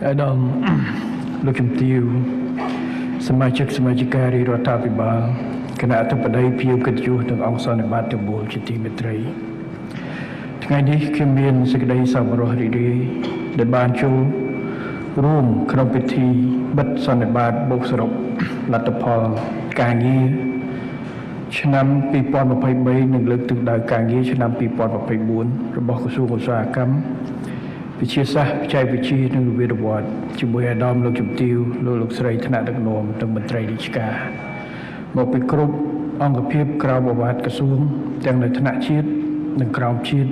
អាដាមលោកជំទាវសមាជិកការីរដ្ឋាភិបាលគណៈអធិបតីភាពកិត្តិយសនិងអង្គសន្និបាតទាំងមូលជាទីមេត្រីថ្ងៃនេះខ្ញុំមានសេចក្តីសប្បុរសរីករាយដែលបានចូលរួមក្នុងពិធីបិទសន្និបាតបូកសរុបលទ្ធផលការងារឆ្នាំ2023និងលើកទិសដៅការងារឆ្នាំ2024របស់ក្រសួងឧស្សាហកម្មវិទ្យាសាស្ត្របច្ចេកវិទ្យានិងវិទ្យាវត្តជាមួយអាដាមលោកជំទាវលោកស្រីថ្នាក់ដឹកនាំនិងមន្ត្រីរាជការមកពីគ្រប់អង្គភាពក្រៅបវត្តក្រសួងទាំងនៅថ្នាក់ជាតិនិងក្រោមជាតិ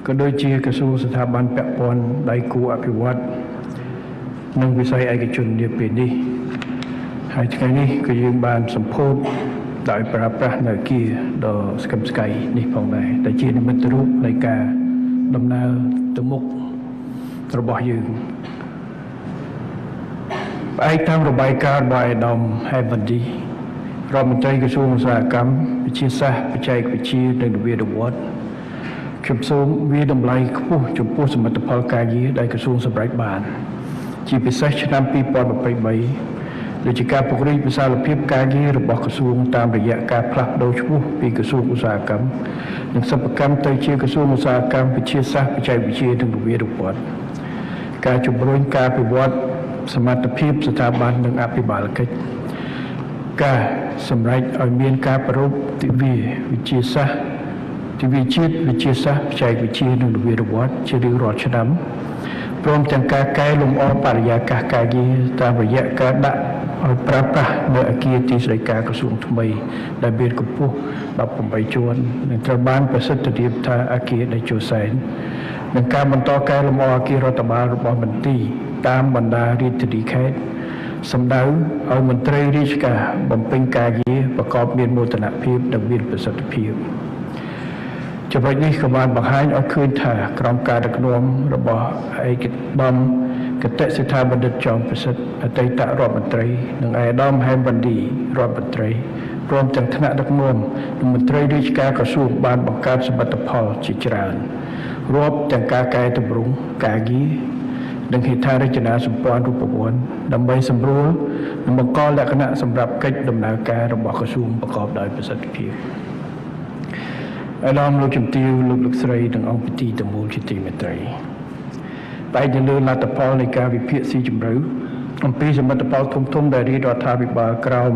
ក៏ដូចជាក្រសួងស្ថាប័នពាក់ព័ន្ធដៃគូអភិវឌ្ឍនិងវិស័យឯកជននាពេលនេះហើយថ្ងៃនេះក៏យើងបានសម្ពោធដោយប្រើប្រាស់នៅអគារដ៏ស្កឹមស្កៃនេះផងដែរដែលជានិមិត្តរូបនៃការដំណើរទៅមុខរបស់យើងផ្អែកតាមរបាយការណ៍របស់អាដាមហេវ៉ាន់ឌីរដ្ឋមន្ត្រីក្រសួងឧស្សាហកម្មវិទ្យាសាស្ត្របច្ចេកវិទ្យានិងវិទ្យាវត្តខ្ញុំសូមវាតម្លៃខ្ពស់ចំពោះសមិទ្ធផលការងារដែលក្រសួងសម្រេចបានជាពិសេសឆ្នាំ2023ដូចជាការពង្រីកវិសាលភាពការងាររបស់ក្រសួងតាមរយៈការផ្លាស់ប្ដូរឈ្មោះពីក្រសួងឧស្សាហកម្មនិងសិប្បកម្មទៅជាក្រសួងឧស្សាហកម្មវិទ្យាសាស្ត្របច្ចេកវិទ្យានិងវិទ្យាវត្តការជំរុញការអភិវឌ្ឍសមត្ថភាពស្ថាប័ននិងអភិបាលកិច្ចការសម្រេចឲ្យមានការប្រពៃទិវាវិទ្យាសាស្ត្រទិវាជាតិវិទ្យាសាស្ត្របច្ចេកវិទ្យានិងវិទ្យាវត្តជារៀងរាល់ឆ្នាំព្រមទាំងការកែលម្អបរិយាកាសការងារតាមរយៈការដាក់ឲ្យប្រើប្រាស់នៅអគារទីស្តីការក្រសួងថ្មីដែលមានកម្ពស់18ជាន់និងត្រូវបានប្រសិទ្ធភាពថាអគារដេជោសែននិងការបន្តកែលម្អអគាររដ្ឋបាលរបស់មន្ទីរតាមបណ្ដារាជធានីខេត្តសម្ដៅឲ្យមន្ត្រីរាជការបំពេញការងារប្រកបមានមោទនភាពនិងមានប្រសិទ្ធភាពចំណុចនេះក៏បានបង្ហាញឲ្យឃើញថាក្រមការដឹកនាំរបស់ឯកឧត្តមកតេសិដ្ឋាបណ្ឌិតចောင်းប្រសិទ្ធអតីតរដ្ឋមន្ត្រីនិងអាដាមហេមវ៉ាន់ឌីរដ្ឋមន្ត្រីព្រមទាំងថ្នាក់ដឹកនាំនិងមន្ត្រីរាជការក្រសួងបានបង្កើតសមិទ្ធផលជាច្រើនរាប់ទាំងការកែតម្រង់ការងារនិងហេដ្ឋារចនាសម្ព័ន្ធរូបវន្តដើម្បីសម្រួលនិងបង្កលក្ខណៈសម្រាប់កិច្ចដំណើរការរបស់ក្រសួងប្រកបដោយប្រសិទ្ធភាពអាដាមលោកជំទាវលោកស្រីនិងអង្គពិធីទាំងមូលជាទីមេត្រីតែទៅលើលទ្ធផលនៃការវិភាគស៊ីជម្រៅអំពីសមិទ្ធផលធំៗដែលរាជរដ្ឋាភិបាលក្រោម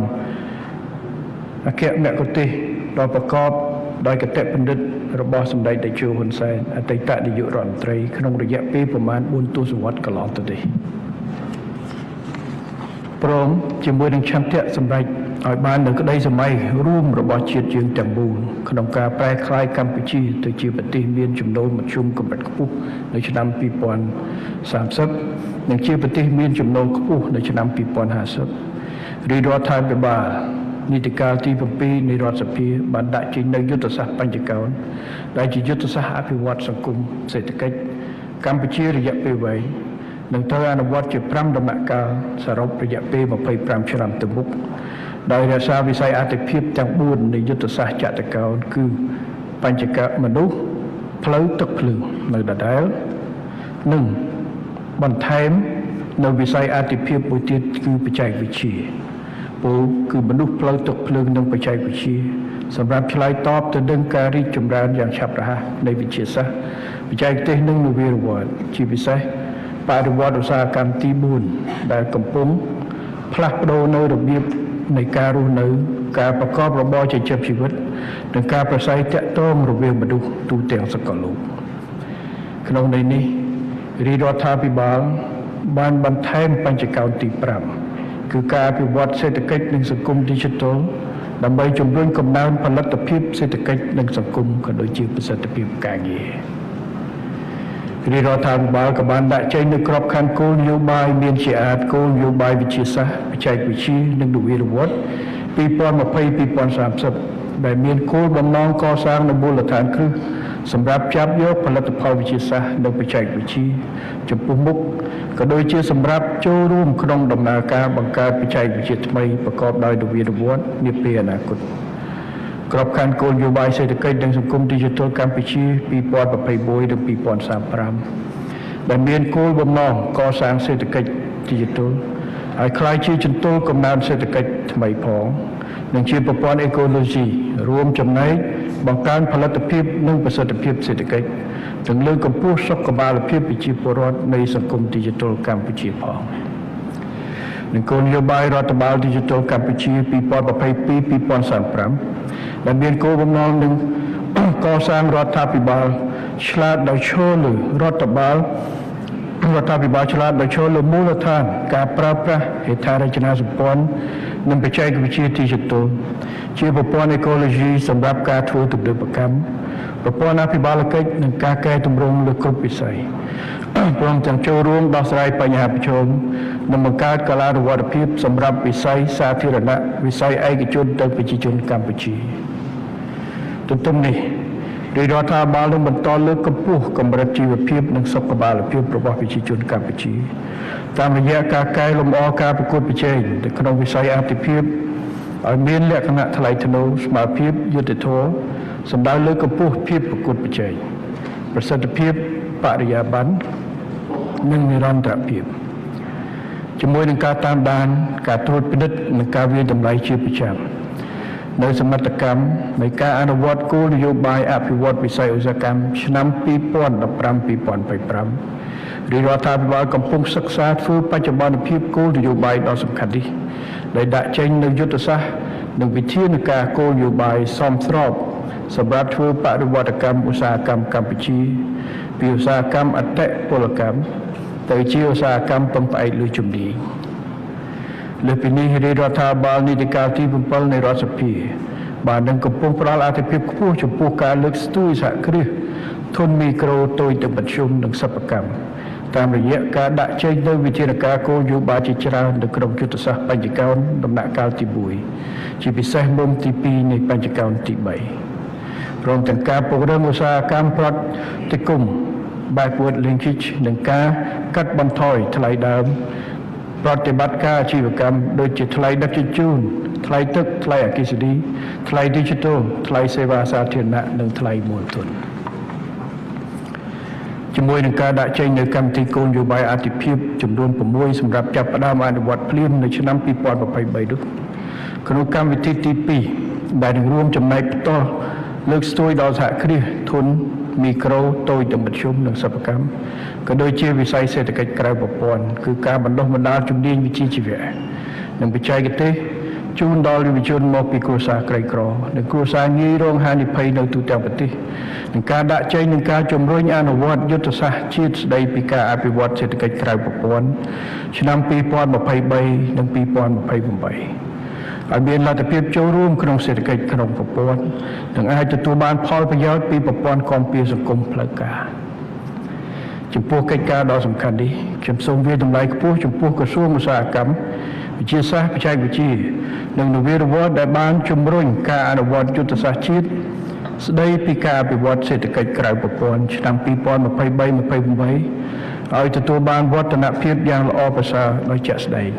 អគ្គមគ្គុទ្ទេសក៍ដ៏ប្រកបដោយគតិបណ្ឌិតរបស់សម្ដេចតេជោហ៊ុនសែនអតីតនាយករដ្ឋមន្ត្រីក្នុងរយៈពេលប្រមាណ4ទសវត្សរ៍កន្លងទៅនេះព្រមជាមួយនឹងឆន្ទៈសម្រេចឲ្យបាននៅក្តីសម័យរួមរបស់ជាតិយើងទាំងមូលក្នុងការប្រែក្លាយកម្ពុជាទៅជាប្រទេសមានចំណូលមធ្យមកម្រិតខ្ពស់នៅឆ្នាំ2030និងជាប្រទេសមានចំណូលខ្ពស់នៅឆ្នាំ2050រាជរដ្ឋាភិបាលនីតិកាលទី7នៃរដ្ឋសភាបានដាក់ចេញនូវយុទ្ធសាស្ត្របញ្ចកោណដែលជាយុទ្ធសាស្ត្រអភិវឌ្ឍសង្គមសេដ្ឋកិច្ចកម្ពុជារយៈពេលវែងនឹងត្រូវអនុវត្តជា5ដំណាក់កាលសរុបរយៈពេល25ឆ្នាំទៅមុខដោយរក្សាវិស័យអាទិភាពទាំង4នៃយុទ្ធសាស្ត្រចតុកោណគឺបញ្ចកមនុស្សផ្លូវទឹកភ្លើងនៅដដែលនិងបន្ថែមនៅវិស័យអាទិភាពមួយទៀតគឺបច្ចេកវិទ្យាពលគឺមនុស្សផ្លូវទឹកភ្លើងនិងបច្ចេកវិទ្យាសម្រាប់ឆ្លើយតបទៅនឹងការរីកចម្រើនយ៉ាងឆាប់រហ័សនៃវិទ្យាសាស្ត្របច្ចេកទេសនិងនវានុវត្តន៍ជាពិសេសបរិវត្តឧស្សាហកម្មទី4ដែលកំពុងផ្លាស់ប្ដូរនៅរបៀបនៃការរស់នៅការប្រកបរបរចិញ្ចឹមជីវិតនិងការប្រស័យតាក់ទងរវាងមនុស្សទូទាំងសកលលោកក្នុងន័យនេះរាជរដ្ឋាភិបាលបានបន្ថែមបញ្ចកោណទី5គឺការអភិវឌ្ឍសេដ្ឋកិច្ចនិងសង្គម Digital ដើម្បីជំរុញកំណើនផលិតភាពសេដ្ឋកិច្ចនិងសង្គមក៏ដូចជាប្រសិទ្ធភាពការងាររាជរដ្ឋាភិបាលក៏បានដាក់ចេញនូវក្របខ័ណ្ឌគោលនយោបាយមានជាអាចគោលនយោបាយវិទ្យាសាស្ត្របច្ចេកវិទ្យានិងនវានុវត្តន៍2020-2030ដែលមានគោលបំណងកសាងនូវមូលដ្ឋានគ្រឹះសម្រាប់ចាប់យកផលិតផលវិទ្យាសាស្ត្រនិងបច្ចេកវិទ្យាចំពោះមុខក៏ដូចជាសម្រាប់ចូលរួមក្នុងដំណើរការបង្កើតបច្ចេកវិទ្យាថ្មីប្រកបដោយនវានុវត្តន៍នាពេលអនាគតក្របខ័ណ្ឌគោលនយោបាយសេដ្ឋកិច្ចនិងសង្គម Digital កម្ពុជា2021-2035 ដែលមានគោលបំណងកសាងសេដ្ឋកិច្ចឌីជីថលឲ្យក្លាយជាជំទល់កំណើនសេដ្ឋកិច្ចថ្មីផងនិងជាប្រព័ន្ធអេកូឡូស៊ីរួមចំណែកបង្កើនផលិតភាពនិងប្រសិទ្ធភាពសេដ្ឋកិច្ចនិងលើកកម្ពស់សុខុមាលភាពប្រជាពលរដ្ឋនៃសង្គមឌីជីថលកម្ពុជាផងនិងគោលនយោបាយរដ្ឋបាលឌីជីថលកម្ពុជា 2022-2035 ដែលមានគោលបំណងនឹងកសាងរដ្ឋាភិបាលឆ្លាតដោយឈរលើរដ្ឋាភិបាលឆ្លាតដោយឈរលើមូលដ្ឋានការប្រើប្រាស់ហេដ្ឋារចនាសម្ព័ន្ធនិងបច្ចេកវិទ្យាឌីជីថលជាប្រព័ន្ធអេកូឡូស៊ីសម្រាប់ការធ្វើទំនើបកម្មប្រព័ន្ធអភិបាលកិច្ចនិងការកែតម្រង់លើគ្រប់វិស័យព្រមទាំងចូលរួមដោះស្រាយបញ្ហាប្រឈមនិងបង្កើតកាលានុវត្តភាពសម្រាប់វិស័យសាធារណៈវិស័យឯកជនទៅប្រជាជនកម្ពុជាទន្ទឹមនេះរាជរដ្ឋាភិបាលនឹងបន្តលើកកម្ពស់កម្រិតជីវភាពនិងសុខុមាលភាពរបស់ប្រជាជនកម្ពុជាតាមរយៈការកែលម្អការប្រកួតប្រជែងនៅក្នុងវិស័យអាទិភាពឲ្យមានលក្ខណៈថ្លៃថ្នូរស្មើភាពយុត្តិធម៌សំដៅលើកកម្ពស់ភាពប្រកួតប្រជែងប្រសិទ្ធភាពបរិយាបន្ននិងនិរន្តរភាពជាមួយនឹងការតាមដានការត្រួតពិនិត្យនិងការវិនិច្ឆ័យតម្លៃជាប្រចាំនៅសមិទ្ធកម្មនៃការអនុវត្តគោលនយោបាយអភិវឌ្ឍវិស័យឧស្សាហកម្មឆ្នាំ 2015-2025 រាជរដ្ឋាភិបាលកំពុងសិក្សាធ្វើបច្ចុប្បន្នភាពគោលនយោបាយដ៏សំខាន់នេះដែលដាក់ចេញនូវយុទ្ធសាស្ត្រនិងវិធានការគោលនយោបាយសមស្របសម្រាប់ធ្វើបរិវត្តកម្មឧស្សាហកម្មកម្ពុជាពីឧស្សាហកម្មអតិពលកម្មទៅជាឧស្សាហកម្មពឹងផ្អែកលើជំនាញលើពីនេះរាជរដ្ឋាភិបាលនីតិកាលទី7នៃរដ្ឋសភាបាននឹងកំពុងផ្តល់អាទិភាពខ្ពស់ចំពោះការលើកស្ទួយសហគ្រាសធុនមីក្រូតូចទៅមធ្យមនិងសិប្បកម្មតាមរយៈការដាក់ចេញនូវវិធានការគោលនយោបាយជាច្រើននៅក្នុងយុទ្ធសាស្ត្របញ្ចកោណដំណាក់កាលទី1ជាពិសេសមុំទី2នៃបញ្ចកោណទី3ព្រមទាំងការពង្រឹងឧស្សាហកម្មប្រតិគម backward linkage និងការកាត់បន្ថយថ្លៃដើមប្រតិបត្តិការអាជីវកម្មដូចជាថ្លៃដឹកជញ្ជូនថ្លៃទឹកថ្លៃអគ្គិសនីថ្លៃ digital ថ្លៃសេវាសាធារណៈនិងថ្លៃមូលធនជាមួយនឹងការដាក់ចេញនូវកម្មវិធីគោលនយោបាយអាទិភាពចំនួន6សម្រាប់ចាប់ផ្ដើមអនុវត្តភ្លាមនៅឆ្នាំ 2023 នោះក្នុងកម្មវិធីទី2ដែលនឹងរួមចំណែកផ្ទាល់លើកស្ទួយដល់សហគ្រាសធុនមីក្រូតូចដល់មធ្យមនិងសិប្បកម្មក៏ដូចជាវិស័យសេដ្ឋកិច្ចក្រៅប្រព័ន្ធគឺការបណ្ដុះបណ្ដាលជំនាញវិជ្ជាជីវៈនិងបច្ចេកទេសជូនដល់យុវជនមកពីគ្រួសារក្រីក្រនិងគ្រួសារងាយរងហានិភ័យនៅទូទាំងប្រទេសនិងការដាក់ចេញនឹងការជំរុញអនុវត្តយុទ្ធសាស្ត្រជាតិស្តីពីការអភិវឌ្ឍសេដ្ឋកិច្ចក្រៅប្រព័ន្ធឆ្នាំ 2023 និង 2028 ឲ្យមានលទ្ធភាពចូលរួមក្នុងសេដ្ឋកិច្ចក្នុងប្រព័ន្ធនិងអាចទទួលបានផលប្រយោជន៍ពីប្រព័ន្ធគាំពារសង្គមផ្លូវការចំពោះកិច្ចការដ៏សំខាន់នេះខ្ញុំសូមវាតម្លៃខ្ពស់ចំពោះក្រសួងឧស្សាហកម្មវិទ្យាសាស្ត្របច្ចេកវិទ្យានិងនវានុវត្តន៍ដែលបានជំរុញការអនុវត្តយុទ្ធសាស្ត្រជាតិស្តីពីការអភិវឌ្ឍសេដ្ឋកិច្ចក្រៅប្រព័ន្ធឆ្នាំ 2023-2028 ឲ្យទទួលបានវឌ្ឍនភាពយ៉ាងល្អប្រសើរដោយជាក់ស្ដែង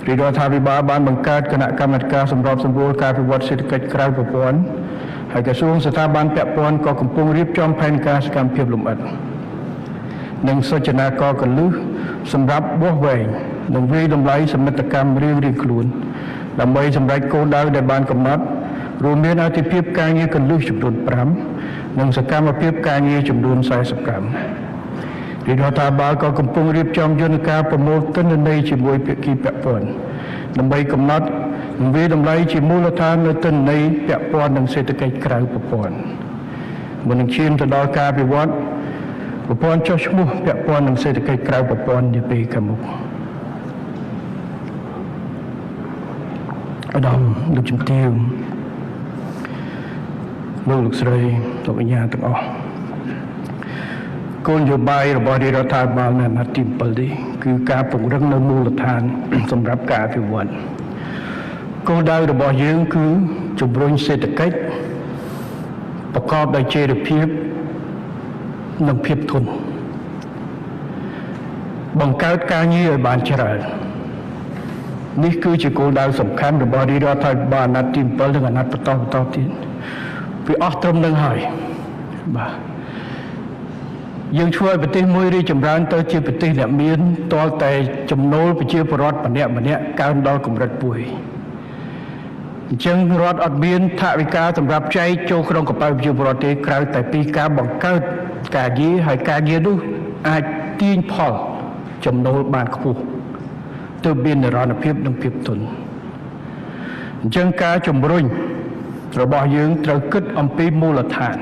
រាជរដ្ឋាភិបាលបានបង្កើតគណៈកម្មាធិការសម្របសម្រួលការអភិវឌ្ឍសេដ្ឋកិច្ចក្រៅប្រព័ន្ធហើយក្រសួងស្ថាប័នពាក់ព័ន្ធក៏កំពុងរៀបចំផែនការសកម្មភាពលម្អិតនិងសូចនាករកលឹះសម្រាប់វាស់វែងនិងវិយតម្លៃសមិទ្ធកម្មរៀងៗខ្លួនដើម្បីសម្រេចគោលដៅដែលបានកំណត់រួមមានអាទិភាពការងារកលឹះចំនួន5និងសកម្មភាពការងារចំនួន40កម្មរាជរដ្ឋាភិបាលក៏កំពុងរៀបចំយន្តការប្រមូលទិន្នន័យជាមួយភាគីពាក់ព័ន្ធដើម្បីកំណត់និងវិយតម្លៃជាមូលដ្ឋាននៅទិន្នន័យពាក់ព័ន្ធនឹងសេដ្ឋកិច្ចក្រៅប្រព័ន្ធមុននឹងឈានទៅដល់ការអភិវឌ្ឍប្រព័ន្ធចុះឈ្មោះពាក់ព័ន្ធនឹងសេដ្ឋកិច្ចក្រៅប្រព័ន្ធនាពេលខាងមុខឧត្តមលោកជំទាវលោកស្រីលោកអញ្ញាទាំងអស់គោលនយោបាយរបស់រាជរដ្ឋាភិបាលនៅអាណត្តិទី7នេះគឺការពង្រឹងនៅមូលដ្ឋានសម្រាប់ការអភិវឌ្ឍគោលដៅរបស់យើងគឺជំរុញសេដ្ឋកិច្ចប្រកបដោយចីរភាពនិងភាពធន់បង្កើតការងារឲ្យបានច្រើននេះគឺជាគោលដៅសំខាន់របស់រាជរដ្ឋាភិបាលអាណត្តិទី7និងអាណត្តិបន្តទៀតវាអស់ត្រឹមនឹងហើយបាទ យើងធ្វើឲ្យប្រទេសមួយរីចម្រើនទៅជាប្រទេសដែលមានទាល់តែចំណូលប្រជាពលរដ្ឋម្នាក់កើនដល់កម្រិតមួយអញ្ចឹងរដ្ឋអត់មានថវិកាសម្រាប់ចែកចូលក្នុងកប៉ាល់ប្រជាពលរដ្ឋទេក្រៅតែពីការបង្កើតការងារហើយការងារនោះអាចទាញផលចំណូលបានខ្ពស់ទើបមាននិរន្តរភាពនិងភាពធន់អញ្ចឹងការជំរុញរបស់យើងត្រូវគិតអំពីមូលដ្ឋាន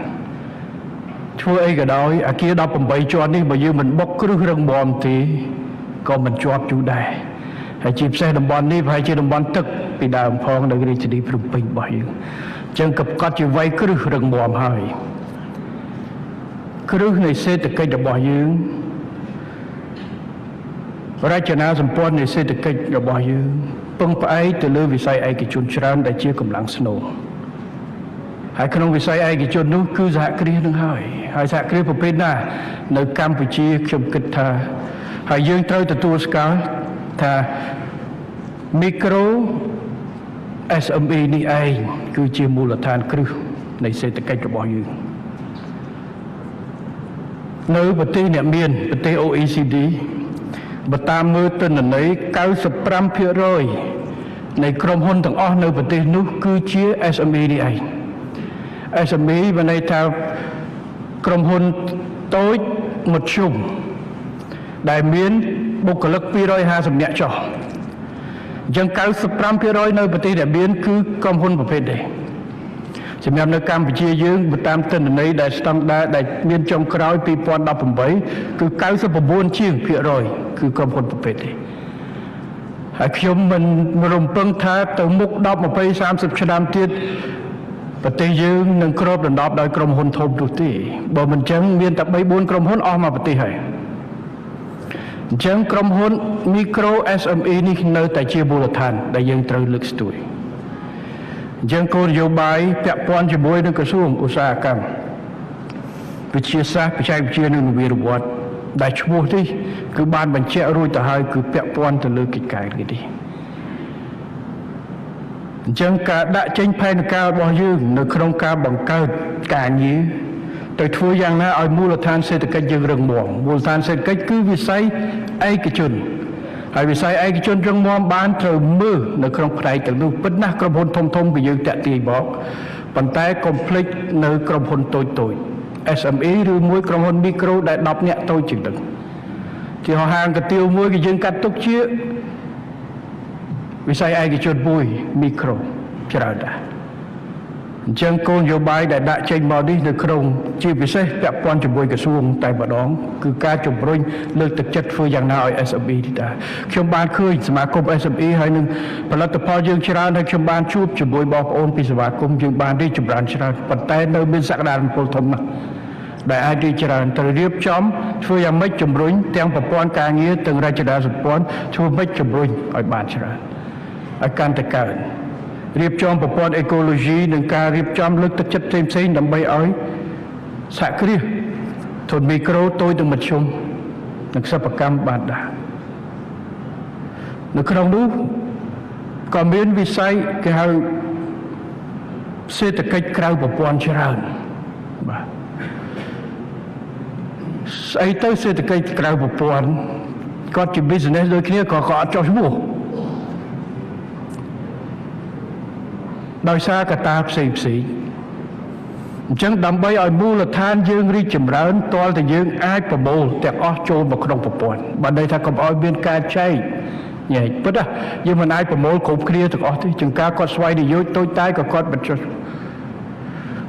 ធ្វើអីក៏ដោយអគារ18ជាន់នេះបើយើងមិនបុកគ្រឹះរឹងមាំទេក៏មិនជាប់យូរដែរហើយជាពិសេសតំបន់នេះប្រហែលជាតំបន់ទឹកពីដើមផងនៅរាជធានីភ្នំពេញរបស់យើងអញ្ចឹងក៏ប្រកាសជាវាយគ្រឹះរឹងមាំហើយគ្រឹះនៃសេដ្ឋកិច្ចរបស់យើងរចនាសម្ព័ន្ធនៃសេដ្ឋកិច្ចរបស់យើងពឹងផ្អែកទៅលើវិស័យឯកជនច្រើនដែលជាកម្លាំងស្នូលហើយក្នុងវិស័យឯកជននោះគឺសហគ្រាសនឹងហើយសហគ្រាសប្រភេទណានៅកម្ពុជាខ្ញុំគិតថាហើយយើងត្រូវទទួលស្គាល់ថា micro SME នេះឯងគឺជាមូលដ្ឋានគ្រឹះនៃសេដ្ឋកិច្ចរបស់យើងនៅប្រទេសអ្នកមានប្រទេស OECD បើតាមមើលទិន្នន័យ 95% នៃក្រុមហ៊ុនទាំងអស់នៅប្រទេសនោះគឺជា SME នេះឯង SME មានន័យថាក្រុមហ៊ុនតូចមធ្យមដែលមានបុគ្គលិក250នាក់ចុះអញ្ចឹង 95% នៅប្រទេសដែលមានគឺក្រុមហ៊ុនប្រភេទនេះសម្រាប់នៅកម្ពុជាយើងបើតាមទិន្នន័យដែលស្តង់ដារដែលមានចុងក្រោយ2018គឺ99ជាងភាគរយគឺក្រុមហ៊ុនប្រភេទនេះហើយខ្ញុំមិនរំពឹងថាទៅមុខ10 20 30ឆ្នាំទៀតប្រទេសយើងនឹងគ្របដណ្ដប់ដោយក្រុមហ៊ុនធំនោះទេបើមិនចឹងមានតែ 3-4 ក្រុមហ៊ុនអស់មកប្រទេសហើយអញ្ចឹងក្រុមហ៊ុន micro SME នេះនៅតែជាមូលដ្ឋានដែលយើងត្រូវលើកស្ទួយអញ្ចឹងគោលនយោបាយពាក់ព័ន្ធជាមួយនឹងក្រសួងឧស្សាហកម្មវិទ្យាសាស្ត្របច្ចេកវិទ្យានិងនវានុវត្តន៍ដែលឈ្មោះនេះគឺបានបញ្ជាក់រួចទៅហើយគឺពាក់ព័ន្ធទៅលើកិច្ចការនេះអញ្ចឹងការដាក់ចេញផែនការរបស់យើងនៅក្នុងការបង្កើតការងារទៅធ្វើយ៉ាងណាឲ្យមូលដ្ឋានសេដ្ឋកិច្ចយើងរឹងមាំមូលដ្ឋានសេដ្ឋកិច្ចគឺវិស័យឯកជនហើយវិស័យឯកជនរឹងមាំបានត្រូវមើលនៅក្នុងផ្នែកទាំងនោះពិតណាស់ក្រុមហ៊ុនធំៗគឺយើងតាក់ទាញមកប៉ុន្តែកុំភ្លេចនៅក្រុមហ៊ុនតូច SME ឬមួយក្រុមហ៊ុន micro ដែល10នាក់តូចជាងហ្នឹងជាហាងកាទៀវមួយគឺយើងកាត់ទុកជាវិស័យឯកជនមួយ micro ច្រើនដែរអញ្ចឹងគោលនយោបាយដែលដាក់ចេញមកនេះនៅក្នុងជាពិសេសពាក់ព័ន្ធជាមួយក្រសួងតែម្ដងគឺការជំរុញលើកទឹកចិត្តធ្វើយ៉ាងណាឲ្យ SME នេះដែរខ្ញុំបានឃើញសមាគម SME ហើយនឹងផលិតផលយើងច្រើនហើយខ្ញុំបានជួបជាមួយបងប្អូនពីសមាគមយើងបានរីកចម្រើនច្រើនប៉ុន្តែនៅមានសក្តានុពលធំណាស់ដែលអាចរីកច្រើនត្រូវរៀបចំធ្វើយ៉ាងម៉េចជំរុញទាំងប្រព័ន្ធការងារទាំងរចនាសម្ព័ន្ធធ្វើម៉េចជំរុញឲ្យបានច្រើនឲ្យកាន់តែកើនរៀបចំប្រព័ន្ធអេកូឡូស៊ីនិងការរៀបចំលើកទឹកចិត្តផ្សេងៗដើម្បីឲ្យសហគ្រាសធុនមីក្រូតូចនិងមធ្យមនិងសិប្បកម្មបានដែរនៅក្នុងនោះក៏មានវិស័យគេហៅសេដ្ឋកិច្ចក្រៅប្រព័ន្ធច្រើនបាទស្អីទៅសេដ្ឋកិច្ចក្រៅប្រព័ន្ធគាត់ជា business ដូចគ្នាក៏អត់ចោះឈ្មោះដោយសារកត្តាផ្សេងអញ្ចឹងដើម្បីឲ្យមូលដ្ឋានយើងរីកចម្រើនទាល់តែយើងអាចប្រមូលទាំងអស់ចូលមកក្នុងប្រព័ន្ធបើន័យថាកុំឲ្យមានការចែកញែកពិតណាយើងមិនអាចប្រមូលគ្រប់គ្នាទាំងអស់ទេចង្ការគាត់ស្វ័យនយោជតូចតាចក៏គាត់បញ្ចុះ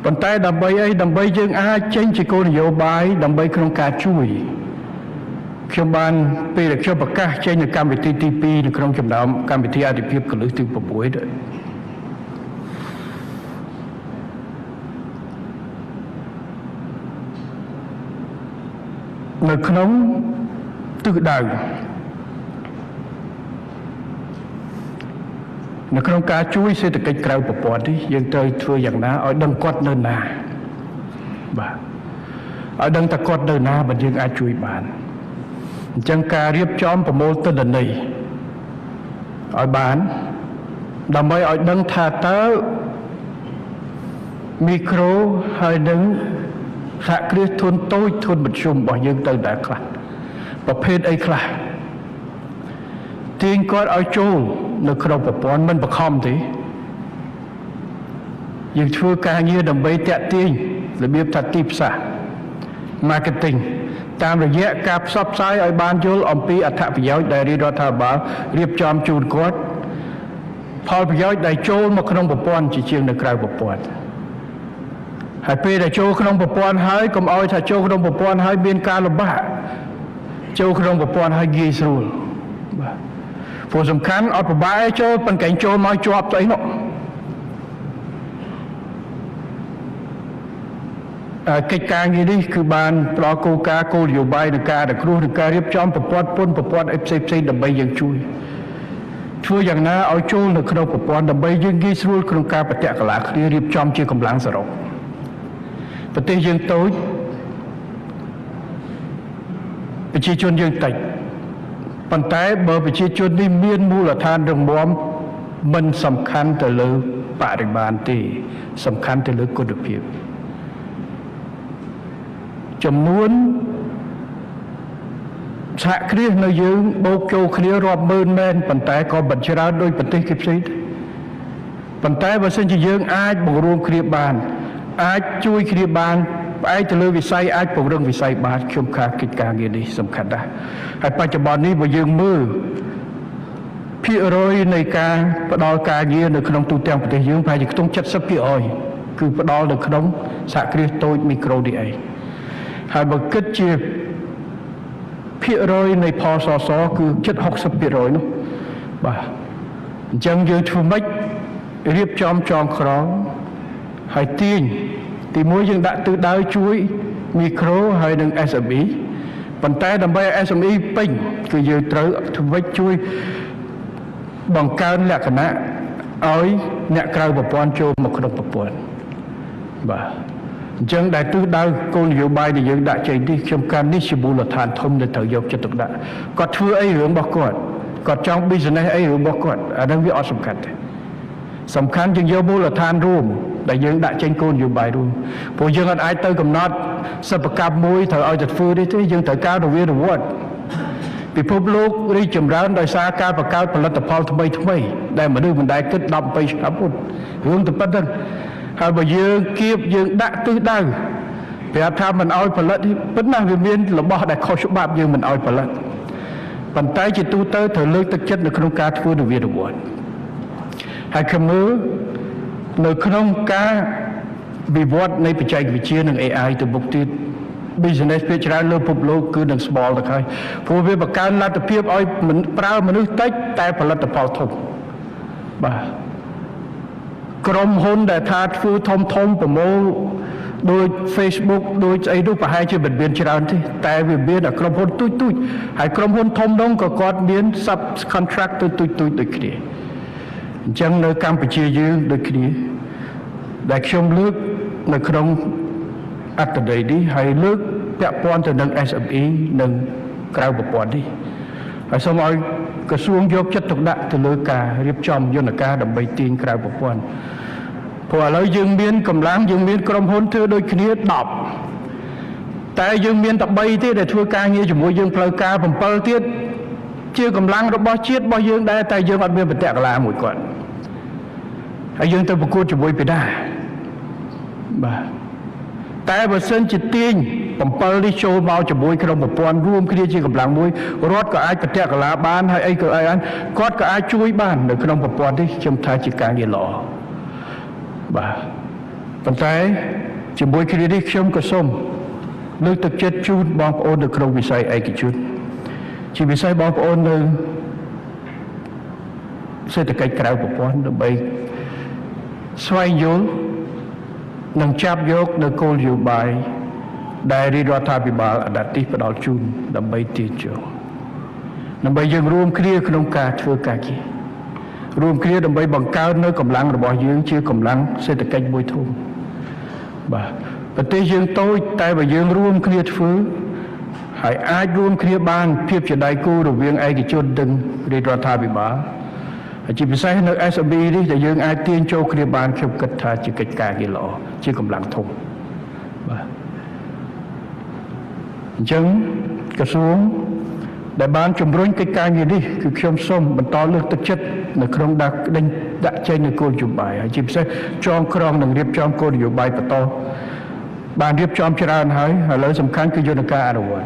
ប៉ុន្តែដើម្បីអីដើម្បីយើងអាចចេញជាគោលនយោបាយដើម្បីក្នុងការជួយខ្ញុំបានពេលដែលខ្ញុំប្រកាសចេញនៅកម្មវិធីទី2នៅក្នុងចំណោមកម្មវិធីអាទិភាពកលឹះទី6ដែរនៅក្នុងទិសដៅនៅក្នុងការជួយសេដ្ឋកិច្ចក្រៅប្រព័ន្ធនេះយើងត្រូវធ្វើយ៉ាងណាឲ្យដឹងគាត់នៅណាបាទឲ្យដឹងថាគាត់នៅណាបើយើងអាចជួយបានអញ្ចឹងការរៀបចំប្រមូលទិន្នន័យឲ្យបានដើម្បីឲ្យដឹងថាតើមីក្រូហើយនឹង សហគ្រាសធុនតូចធុនមធ្យមរបស់យើងទៅតែខ្លះប្រភេទអីខ្លះទាញគាត់ឲ្យចូលនៅក្នុងប្រព័ន្ធមិនបខំទេយើងធ្វើការងារដើម្បីតាក់ទាញរបៀបថាទីផ្សារ marketing តាមរយៈការផ្សព្វផ្សាយឲ្យបានយល់អំពីអត្ថប្រយោជន៍ដែលរដ្ឋាភិបាលរៀបចំជូនគាត់ផលប្រយោជន៍ដែលចូលមកក្នុងប្រព័ន្ធជាជាងនៅក្រៅប្រព័ន្ធហើយពេលដែលចូលក្នុងប្រព័ន្ធហើយកុំឲ្យថាចូលក្នុងប្រព័ន្ធហើយមានការលំបាកចូលក្នុងប្រព័ន្ធហើយងាយស្រួលបាទព្រោះសំខាន់អត់ពិបាកចូលប៉ុន្តែចូលមកជាប់ស្អីនោះកិច្ចការងារនេះគឺបានផ្ដល់គោលការណ៍គោលនយោបាយនៃការរគ្រោះនិងការរៀបចំប្រព័ន្ធពន្ធប្រព័ន្ធអីផ្សេងៗដើម្បីយើងជួយធ្វើយ៉ាងណាឲ្យចូលនៅក្នុងប្រព័ន្ធដើម្បីយើងងាយស្រួលក្នុងការប្រតិកលាគ្នារៀបចំជាកម្លាំងសរុបប្រទេសយើងតូចប្រជាជនយើងតិចប៉ុន្តែបើប្រជាជននេះមានមូលដ្ឋានរឹងមាំមិនសំខាន់ទៅលើបរិមាណទេសំខាន់ទៅលើគុណភាពចំនួនសហគ្រាសនៅយើងបូកចូលគ្នារាប់ម៉ឺនមែនប៉ុន្តែក៏មិនច្រើនដោយប្រទេសគេផ្សេងប៉ុន្តែបើសិនជាយើងអាចបង្រួមគ្នាបានអាចជួយគ្នាបានផ្អែកទៅលើវិស័យអាចពង្រឹងវិស័យបានខ្ញុំខាកិច្ចការងារនេះសំខាន់ណាស់ហើយបច្ចុប្បន្ននេះបើយើងមើលភាគរយនៃការផ្ដល់ការងារនៅក្នុងទូទាំងប្រទេសយើងប្រហែលជាខ្ទង់ 70% គឺផ្ដល់នៅក្នុងសហគ្រាសតូចមីក្រូនេះឯងហើយបើគិតជាភាគរយនៃផលសសគឺជិត 60% នោះបាទអញ្ចឹងយើងធ្វើម៉េចរៀបចំចងក្រងហើយទាញទីមួយយើងដាក់ទិសដៅជួយមីក្រូហើយនិង SME ប៉ុន្តែដើម្បីឲ្យ SME ពេញគឺយើងត្រូវធ្វើម៉េចជួយបង្កើនលក្ខណៈឲ្យអ្នកក្រៅប្រព័ន្ធចូលមកក្នុងប្រព័ន្ធបាទអញ្ចឹងដែលទិសដៅគោលនយោបាយដែលយើងដាក់ចេញនេះខ្ញុំកាន់នេះជាមូលដ្ឋានធំដែលត្រូវយកចិត្តទុកដាក់គាត់ធ្វើអីរឿងរបស់គាត់ចង់ business អីរឿងរបស់គាត់អានឹងវាអត់សំខាន់ទេសំខាន់យើងយកមូលដ្ឋានរួមដែលយើងដាក់ចេញគោលនយោបាយរួមព្រោះយើងអាចទៅកំណត់សិប្បកម្មមួយត្រូវឲ្យទៅធ្វើនេះទេយើងត្រូវការរវាងរវត្តពិភពលោករីកចម្រើនដោយសារការបង្កើតផលិតផលថ្មីដែលមនុស្សមិនដែលគិត10 20ឆ្នាំមុនរឿងទៅប៉ុណ្្នឹងហើយបើយើងគៀបយើងដាក់ទិសដៅប្រាប់ថាមិនឲ្យផលិតប៉ុន្តែវាមានរបស់ដែលខុសច្បាប់យើងមិនឲ្យផលិតប៉ុន្តែជាទូទៅត្រូវលើកទឹកចិត្តនៅក្នុងការធ្វើនវានុវត្តន៍ហើយខ្ញុំមើលនៅក្នុងការវិវត្តនៃបច្ចេកវិទ្យានិង AI ទៅមុខទៀត business ភាគច្រើនលើពិភពលោកគឺនឹងស្មល់ទៅហើយព្រោះវាបង្កើនលទ្ធភាពឲ្យប្រើមនុស្សតិចតែផលិតផលធំបាទក្រុមហ៊ុនដែលថាធ្វើធំប្រមូលដោយ Facebook ដោយស្អីនោះប្រហែលជាមិនមានច្រើនទេតែវាមានតែក្រុមហ៊ុនទូចហើយក្រុមហ៊ុនធំនោះក៏គាត់មាន sub contract ទៅទូចដូចគ្នាអញ្ចឹងនៅកម្ពុជាយើងដូចគ្នាដែលខ្ញុំលើកនៅក្នុងអត្ថន័យនេះហើយលើកពាក់ព័ន្ធទៅនឹង SME និងក្រៅប្រព័ន្ធនេះហើយសូមឲ្យក្រសួងយកចិត្តទុកដាក់ទៅលើការរៀបចំយន្តការដើម្បីទាញក្រៅប្រព័ន្ធព្រោះឥឡូវយើងមានកម្លាំងយើងមានក្រុមហ៊ុនធ្វើដូចគ្នា10តែយើងមានតែ3ទេដែលធ្វើការងារជាមួយយើងផ្លូវការ7ទៀតជាកម្លាំងរបស់ជាតិរបស់យើងដែរតែយើងអត់មានបតិកលាមួយគាត់ហើយយើងទៅប្រកួតជាមួយពីណាបាទតែបើសិនជាទាញ7នេះចូលមកជាមួយក្នុងប្រព័ន្ធរួមគ្នាជាកម្លាំងមួយរដ្ឋក៏អាចបតិកលាបានហើយអីក៏អាចគាត់ក៏អាចជួយបាននៅក្នុងប្រព័ន្ធនេះខ្ញុំថាជាការងារល្អបាទប៉ុន្តែជាមួយគ្នានេះខ្ញុំក៏សូមលើកទឹកចិត្តជូនបងប្អូននៅក្នុងវិស័យឯកជនជាពិសេសបងប្អូននៅសេដ្ឋកិច្ចក្រៅប្រព័ន្ធដើម្បីស្វែងយល់និងចាប់យកនៅគោលនយោបាយដែលរដ្ឋាភិបាលអនុទានផ្ដល់ជូនដើម្បីទាញចូលដើម្បីយើងរួមគ្នាក្នុងការធ្វើការងាររួមគ្នាដើម្បីបង្កើននៅកម្លាំងរបស់យើងជាកម្លាំងសេដ្ឋកិច្ចមួយធំបាទប្រទេសយើងតូចតែបើយើងរួមគ្នាធ្វើហើយអាចរួមគ្នាបានភាពជាដៃគូរវាងឯកជននិងរដ្ឋាភិបាលជាពិសេសនៅ SME នេះដែលយើងអាចទាញចូលគ្នាបានខ្ញុំគិតថាជាកិច្ចការងារល្អជាកម្លាំងធំបាទ ចឹងក្រសួងដែលបានជំរុញកិច្ចការងារនេះគឺខ្ញុំសូមបន្តលើកទឹកចិត្តនៅក្នុងដាក់ចេញនូវគោលនយោបាយហើយជាពិសេសចងក្រងនិងរៀបចំគោលនយោបាយបន្តបានរៀបចំច្រើនហើយឥឡូវសំខាន់គឺយន្តការអនុវត្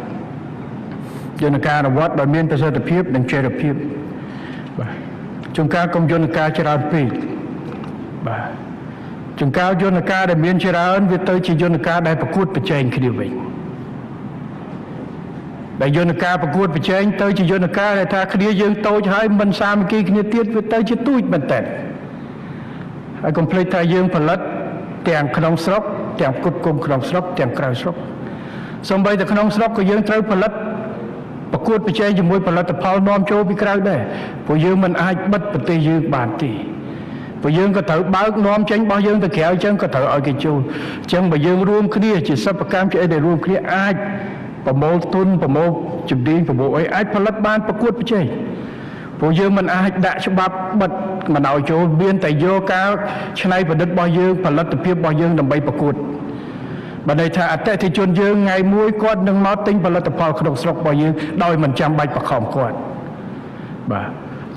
តដោយមានប្រសិទ្ធភាពនិងចីរភាពបាទជួនកាលកុំយន្តការច្រើនពេកបាទជួនកាលយន្តការដែលមានច្រើនវាទៅជាយន្តការដែលប្រកួតប្រជែងគ្នាវិញដែលយន្តការប្រកួតប្រជែងទៅជាយន្តការដែលថាគ្នាយើងតូចហើយមិនសាមគ្គីគ្នាទៀតវាទៅជាទូចមែនតើហើយកុំភ្លេចថាយើងផលិតទាំងក្នុងស្រុកទាំងផ្គត់ផ្គង់ក្នុងស្រុកទាំងក្រៅស្រុកសូម្បីតែក្នុងស្រុកក៏យើងត្រូវផលិតប្រកួតប្រជែងជាមួយផលិតផលនាំចូលពីក្រៅដែរព្រោះយើងមិនអាចបិទប្រទេសយើងបានទេព្រោះយើងក៏ត្រូវបើកនាំចេញរបស់យើងទៅក្រៅអញ្ចឹងក៏ត្រូវឲ្យគេចូលអញ្ចឹងបើយើងរួមគ្នាជាសិប្បកម្មជាអីដែលរួមគ្នាអាចប្រមូលទុនប្រមូលជំនាញប្រមូលអីអាចផលិតបានប្រកួតប្រជែងព្រោះយើងមិនអាចដាក់ច្បាប់បិទមិនឲ្យចូលមានតែយកការច្នៃប្រឌិតរបស់យើងផលិតភាពរបស់យើងដើម្បីប្រកួតបើន័យថាអតិថិជនយើងថ្ងៃមួយគាត់នឹងមកទិញផលិតផលក្នុងស្រុករបស់យើងដោយមិនចាំបាច់បង្ខំគាត់បាទ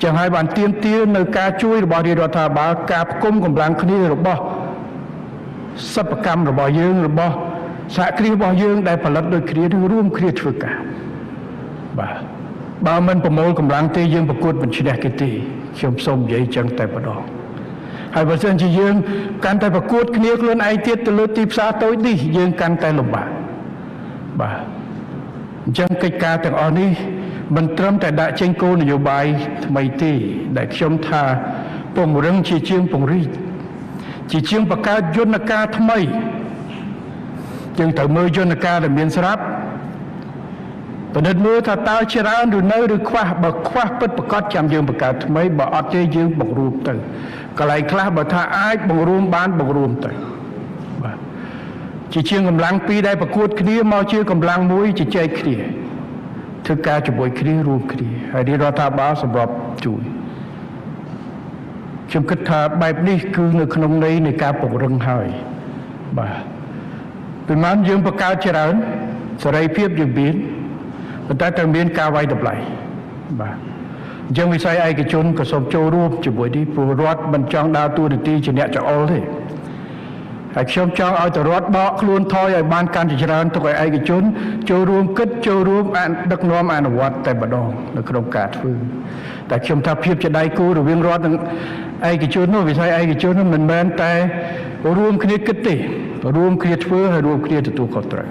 ចឹងហើយបានទាមទារនៅការជួយរបស់រាជរដ្ឋាភិបាលការផ្គុំកម្លាំងគ្នារបស់សិប្បកម្មរបស់យើងរបស់សហគ្រាសរបស់យើងដែលផលិតដូចគ្នានឹងរួមគ្នាធ្វើការបាទបើមិនប្រមូលកម្លាំងទេយើងប្រកួតមិនឈ្នះគេទេខ្ញុំសូមនិយាយចឹងតែម្ដងហើយបើសិនជាយើងកាន់តែប្រកួតគ្នាខ្លួនឯងទៀតទៅលើទីផ្សារតូចនេះយើងកាន់តែលំបាកបាទអញ្ចឹងកិច្ចការទាំងអស់នេះមិនត្រឹមតែដាក់ចេញគោលនយោបាយថ្មីទេដែលខ្ញុំថាពង្រឹងជាជាងពង្រីកជាជាងបង្កើតយន្តការថ្មីយើងត្រូវមើលយន្តការដែលមានស្រាប់ពិនិត្យមើលថាតើច្រើនឬនៅឬខ្វះបើខ្វះពិតប្រាកដចាំយើងបង្កើតថ្មីបើអត់ទេយើងបង្រួមទៅកន្លែងខ្លះបើថាអាចបង្រួមបានបង្រួមទៅបាទជាជាងកម្លាំងពីរដែលប្រកួតគ្នាមកជាកម្លាំងមួយជជែកគ្នាធ្វើការជាមួយគ្នារួមគ្នាហើយរាជរដ្ឋាភិបាលសម្រាប់ជួយខ្ញុំគិតថាបែបនេះគឺនៅក្នុងន័យនៃការពង្រឹងហើយបាទពីမှយើងបង្កើតច្រើនសេរីភាពយើងមានប៉ុន្តែត្រូវមានការវាយតម្លៃបាទអញ្ចឹងវិស័យឯកជនក៏សូមចូលរួមជាមួយនេះព្រោះរដ្ឋមិនចង់ដើរតួនាទីជាអ្នកចអុលទេហើយខ្ញុំចង់ឲ្យតរដ្ឋដកខ្លួនថយឲ្យបានកាន់តែច្រើនទុកឲ្យឯកជនចូលរួមគិតចូលរួមដឹកនាំអនុវត្តតែម្ដងនៅក្នុងការធ្វើតែខ្ញុំថាភាពជាដៃគូរវាងរដ្ឋនិងឯកជននោះវិស័យឯកជននោះមិនមែនតែរួមគ្នាគិតទេរួមគ្នាធ្វើហើយរួមគ្នាទទួលខុសត្រូវ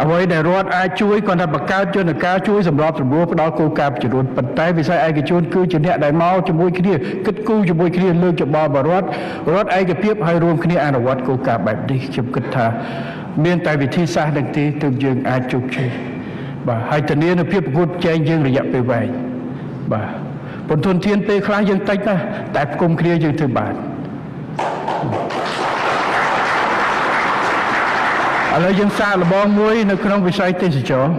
អ្វីដែលរដ្ឋអាចជួយគាត់ថាបង្កើតយន្តការជួយសម្របសម្រួលផ្ដល់គោលការណ៍ជំរុញប៉ុន្តែវិស័យឯកជនគឺជាអ្នកដែលមកជាមួយគ្នាគិតគូរជាមួយគ្នាលើកច្បងបរដ្ឋឯកភាពហើយរួមគ្នាអនុវត្តគោលការណ៍បែបនេះខ្ញុំគិតថាមានតែវិធីសាស្ត្រនឹងទេទើបយើងអាចជោគជ័យបាទហើយធានានូវភាពប្រកួតប្រជែងយើងរយៈពេលវែងបាទពន្ធធានពេលខ្លះយើងតិចណាស់តែផ្គុំគ្នាយើងធ្វើបានឥឡូវយើងសាកល្បងមួយនៅក្នុងវិស័យទេសចរណ៍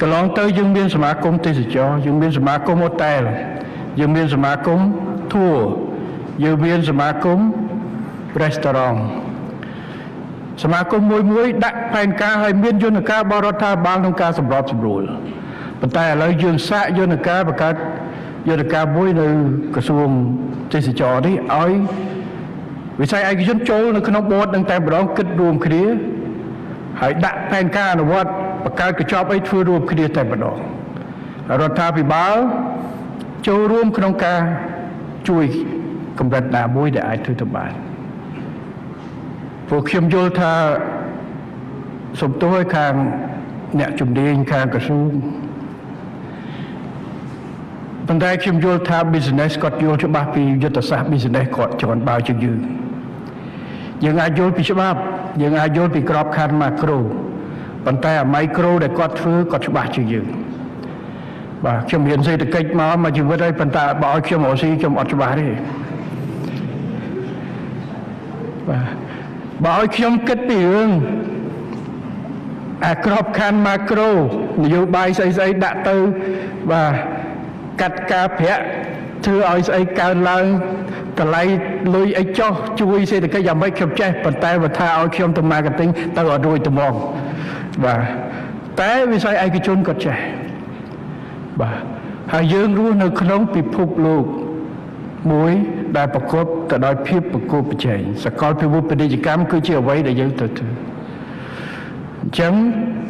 កន្លងទៅយើងមានសមាគមទេសចរណ៍យើងមានសមាគមហូតែលយើងមានសមាគមធួរយើងមានសមាគមរេស្តូរ៉ង់សមាគមមួយដាក់ផែនការឲ្យមានយន្តការបរដ្ឋាភិបាលក្នុងការសម្របសម្រួលប៉ុន្តែឥឡូវយើងសាកយន្តការបង្កើតយន្តការមួយនៅក្រសួងទេសចរណ៍នេះឲ្យវិស័យឯកជនចូលនៅក្នុងបូតនឹងតែម្ដងគិតរួមគ្នាហើយដាក់ផែនការអនុវត្តបង្កើតកញ្ចប់អីធ្វើរួមគ្នាតែម្ដងរដ្ឋាភិបាលចូលរួមក្នុងការជួយកម្រិតណាមួយដែលអាចធ្វើទៅបានព្រោះខ្ញុំយល់ថាសំទោសឲ្យខាងអ្នកជំនាញខាងក្រសួងប៉ុន្តែខ្ញុំយល់ថា business គាត់យល់ច្បាស់ពីយុទ្ធសាស្ត្រ business គាត់ច្រើនបើជាងយើងអាចយល់ពីច្បាប់យើងអាចយល់ពីក្របខ័ណ្ឌ macro ប៉ុន្តែអា micro ដែលគាត់ធ្វើគាត់ច្បាស់ជាងយើងបាទខ្ញុំរៀនសេដ្ឋកិច្ចមកជីវិតហើយប៉ុន្តែបើឲ្យខ្ញុំរកស៊ីខ្ញុំអត់ច្បាស់ទេបាទបើឲ្យខ្ញុំគិតពីរឿងអាក្របខ័ណ្ឌ macro នយោបាយស្អីដាក់ទៅបាទកាត់ការប្រាក់ ធ្វើឲ្យស្អីកើនឡើងតម្លៃលុយអីចុះជួយសេដ្ឋកិច្ចយ៉ាងម៉េចខ្ញុំចេះប៉ុន្តែបើថាឲ្យខ្ញុំទៅ marketing ទៅអត់រួចត្មងបាទតែវិស័យឯកជនក៏ចេះបាទហើយយើងរស់នៅក្នុងពិភពលោកមួយដែលប្រកបទៅដោយភាពប្រកួតប្រជែងសកលភាវូបនីយកម្មគឺជាអ្វីដែលយើងត្រូវធ្វើអញ្ចឹង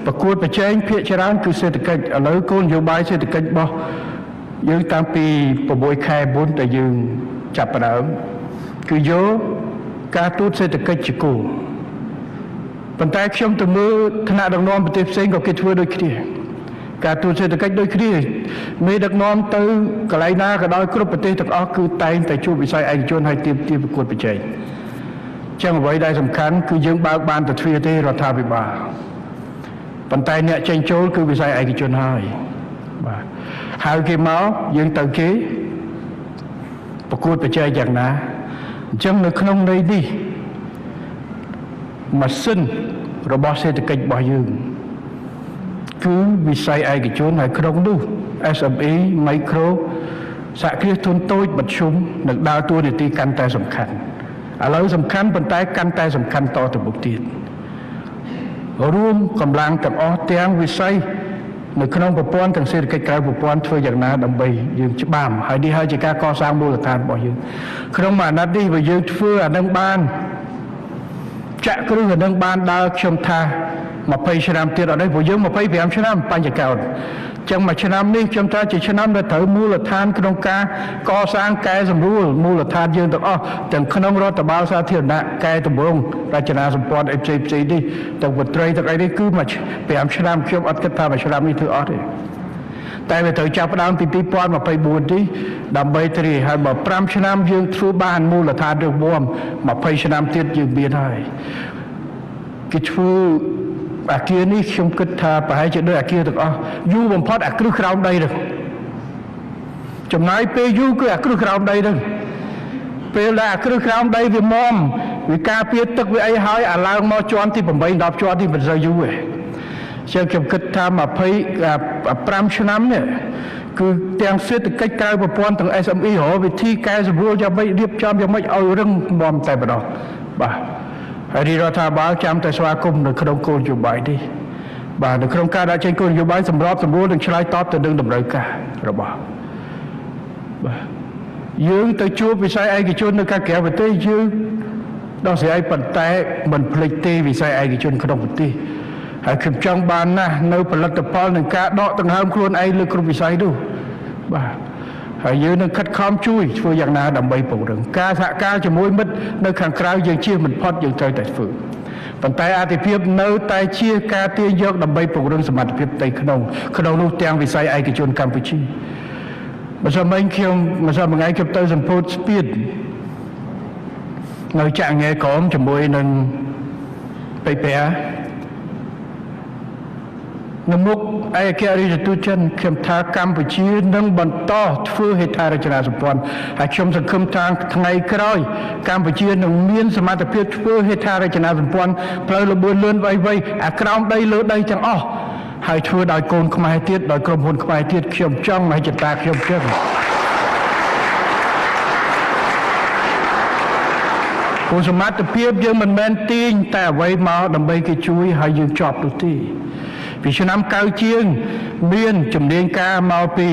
ប្រកួតប្រជែងភាគច្រើនគឺសេដ្ឋកិច្ចឥឡូវគោលនយោបាយសេដ្ឋកិច្ចរបស់យើងតាំងពី6ខែមុនដែលយើងចាប់ផ្ដើមគឺយកការទូតសេដ្ឋកិច្ចជាគោលប៉ុន្តែខ្ញុំទៅមើលថ្នាក់ដឹកនាំប្រទេសផ្សេងក៏គេធ្វើដូចគ្នាការទូតសេដ្ឋកិច្ចដូចគ្នាមេដឹកនាំទៅកន្លែងណាក៏ដោយគ្រប់ប្រទេសទាំងអស់គឺតែងតែជួបវិស័យឯកជនហើយទាមទារប្រកួតប្រជែងចឹងអ្វីដែលសំខាន់គឺយើងបើកបានទៅទ្វារទេរដ្ឋាភិបាលប៉ុន្តែអ្នកចេញចូលគឺវិស័យឯកជនហើយបាទហើយគេមកយើងទៅគេប្រកួតប្រជែងយ៉ាងណាអញ្ចឹងនៅក្នុងន័យនេះម៉ាស៊ីនរបស់សេដ្ឋកិច្ចរបស់យើងគឺវិស័យឯកជនហើយក្នុងនោះ SME micro សហគ្រាសធុនតូចមធ្យមនឹងដើរតួនាទីកាន់តែសំខាន់ឥឡូវសំខាន់ប៉ុន្តែកាន់តែសំខាន់តទៅមុខទៀតរួមកម្លាំងទាំងអស់ទាំងវិស័យនៅក្នុងប្រព័ន្ធទាំងសេដ្ឋកិច្ចក្រៅប្រព័ន្ធធ្វើយ៉ាងណាដើម្បីយើងច្បាមហើយនេះហើយជាការកសាងមូលដ្ឋានរបស់យើងក្នុងមួយអាណត្តិនេះបើយើងធ្វើអានឹងបានចាក់គ្រឹះអានឹងបានដើរខ្ញុំថា20ឆ្នាំទៀតអត់ទេព្រោះយើង25ឆ្នាំបញ្ចកោណចឹងមួយឆ្នាំនេះខ្ញុំថាជាឆ្នាំដែលត្រូវមូលដ្ឋានក្នុងការកសាងកែសម្រួលមូលដ្ឋានយើងទាំងអស់ទាំងក្នុងរដ្ឋបាលសាធារណៈកែតម្រង់រចនាសម្ព័ន្ធផ្សេងនេះទាំងមន្ត្រីទាំងអីនេះគឺ5ឆ្នាំខ្ញុំអត់គិតថាមួយឆ្នាំនេះធ្វើអត់ទេតែវាត្រូវចាប់ផ្ដើមពី2024នេះដើម្បីត្រៀមហើយបើ5ឆ្នាំយើងធ្វើបានមូលដ្ឋានរឹងមាំ20ឆ្នាំទៀតយើងមានហើយគេធ្វើអាគារនេះខ្ញុំគិតថាប្រហែលជាដូចអាគារទាំងអស់យូរបំផុតអាគ្រឹះក្រោមដីហ្នឹងចំណាយពេលយូរគឺអាគ្រឹះក្រោមដីហ្នឹងពេលដែលអាគ្រឹះក្រោមដីវាមុំវាការពារទឹកវាអីហើយអាឡើងមកជាន់ទី8 10ជាន់ទីមិនសូវយូរទេជាងខ្ញុំគិតថា25ឆ្នាំនេះគឺទាំងសេដ្ឋកិច្ចក្រៅប្រព័ន្ធទាំង SME រកវិធីកែសម្រួលយ៉ាងម៉េចរៀបចំយ៉ាងម៉េចឲ្យរឹងមាំតែម្ដងបាទហើយរដ្ឋាភិបាលចាំតែស្វាគមន៍នៅក្នុងគោលនយោបាយនេះបាទនៅក្នុងការដាក់ចេញគោលនយោបាយសម្របសម្រួលនិងឆ្លើយតបទៅនឹងតម្រូវការរបស់បាទយើងទៅជួបវិស័យឯកជននៅក្រៅប្រទេសយើងដោះស្រាយប៉ុន្តែមិនភ្លេចទេវិស័យឯកជនក្នុងប្រទេសហើយខ្ញុំចង់បានណាស់នៅផលិតផលនឹងការដកដង្ហើមខ្លួនឯងលើគ្រប់វិស័យនោះបាទហើយយើងនឹងខិតខំជួយធ្វើយ៉ាងណាដើម្បីពង្រឹងការសហការជាមួយមិត្តនៅខាងក្រៅយើងជៀសមិនផុតយើងត្រូវតែធ្វើប៉ុន្តែអាទិភាពនៅតែជាការទាញយកដើម្បីពង្រឹងសមត្ថភាពផ្ទៃក្នុងនោះទាំងវិស័យឯកជនកម្ពុជាម្សិលមិញខ្ញុំទៅសម្ពោធស្ពាននៅចាក់ងែក្រមជាមួយនឹងPPRនៅមុខឯករាជ្យទូតចិនខ្ញុំថាកម្ពុជានឹងបន្តធ្វើហេដ្ឋារចនាសម្ព័ន្ធហើយខ្ញុំសង្ឃឹមថាថ្ងៃក្រោយកម្ពុជានឹងមានសមត្ថភាពធ្វើហេដ្ឋារចនាសម្ព័ន្ធផ្លូវល្បឿនលឿនវៃអាក្រោមដីលើដីទាំងអស់ហើយធ្វើដោយកូនខ្មែរទៀតដោយក្រុមហ៊ុនខ្មែរទៀតខ្ញុំចង់មហិច្ឆតាខ្ញុំចឹងព្រោះសមត្ថភាពយើងមិនមែនទាញតែអ្វីមកដើម្បីគេជួយហើយយើងជាប់នោះទេពីឆ្នាំ9ជាងមានជំនាញការមកពី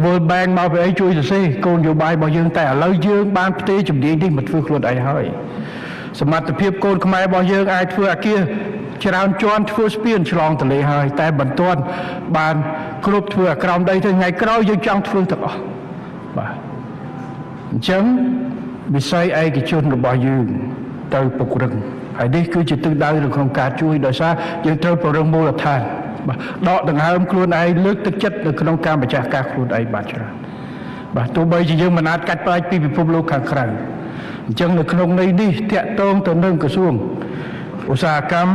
World Bank មកពីអីជួយសរសេរគោលនយោបាយរបស់យើងតែឥឡូវយើងបានផ្ទេរជំនាញនេះមកធ្វើខ្លួនឯងហើយសមត្ថភាពកូនខ្មែររបស់យើងអាចធ្វើអាគារច្រើនជាន់ធ្វើស្ពានឆ្លងទន្លេហើយតែមិនទាន់បានគ្រប់ធ្វើអាក្រោមដីទៅថ្ងៃក្រោយយើងចង់ធ្វើទាំងអស់បាទអញ្ចឹងវិស័យឯកជនរបស់យើងទៅពង្រឹងហើយនេះគឺជាទិសដៅនៅក្នុងការជួយដោយសារយើងត្រូវពង្រឹងមូលដ្ឋានបាទដកដង្ហើមខ្លួនឯងលើកទឹកចិត្តនៅក្នុងការម្ចាស់ការខ្លួនឯងបានច្រើនបាទទោះបីជាយើងមិនអាចកាត់ផ្តាច់ពីពិភពលោកខាងក្រៅអញ្ចឹងនៅក្នុងន័យនេះតាក់ទងទៅនឹងក្រសួងឧស្សាហកម្ម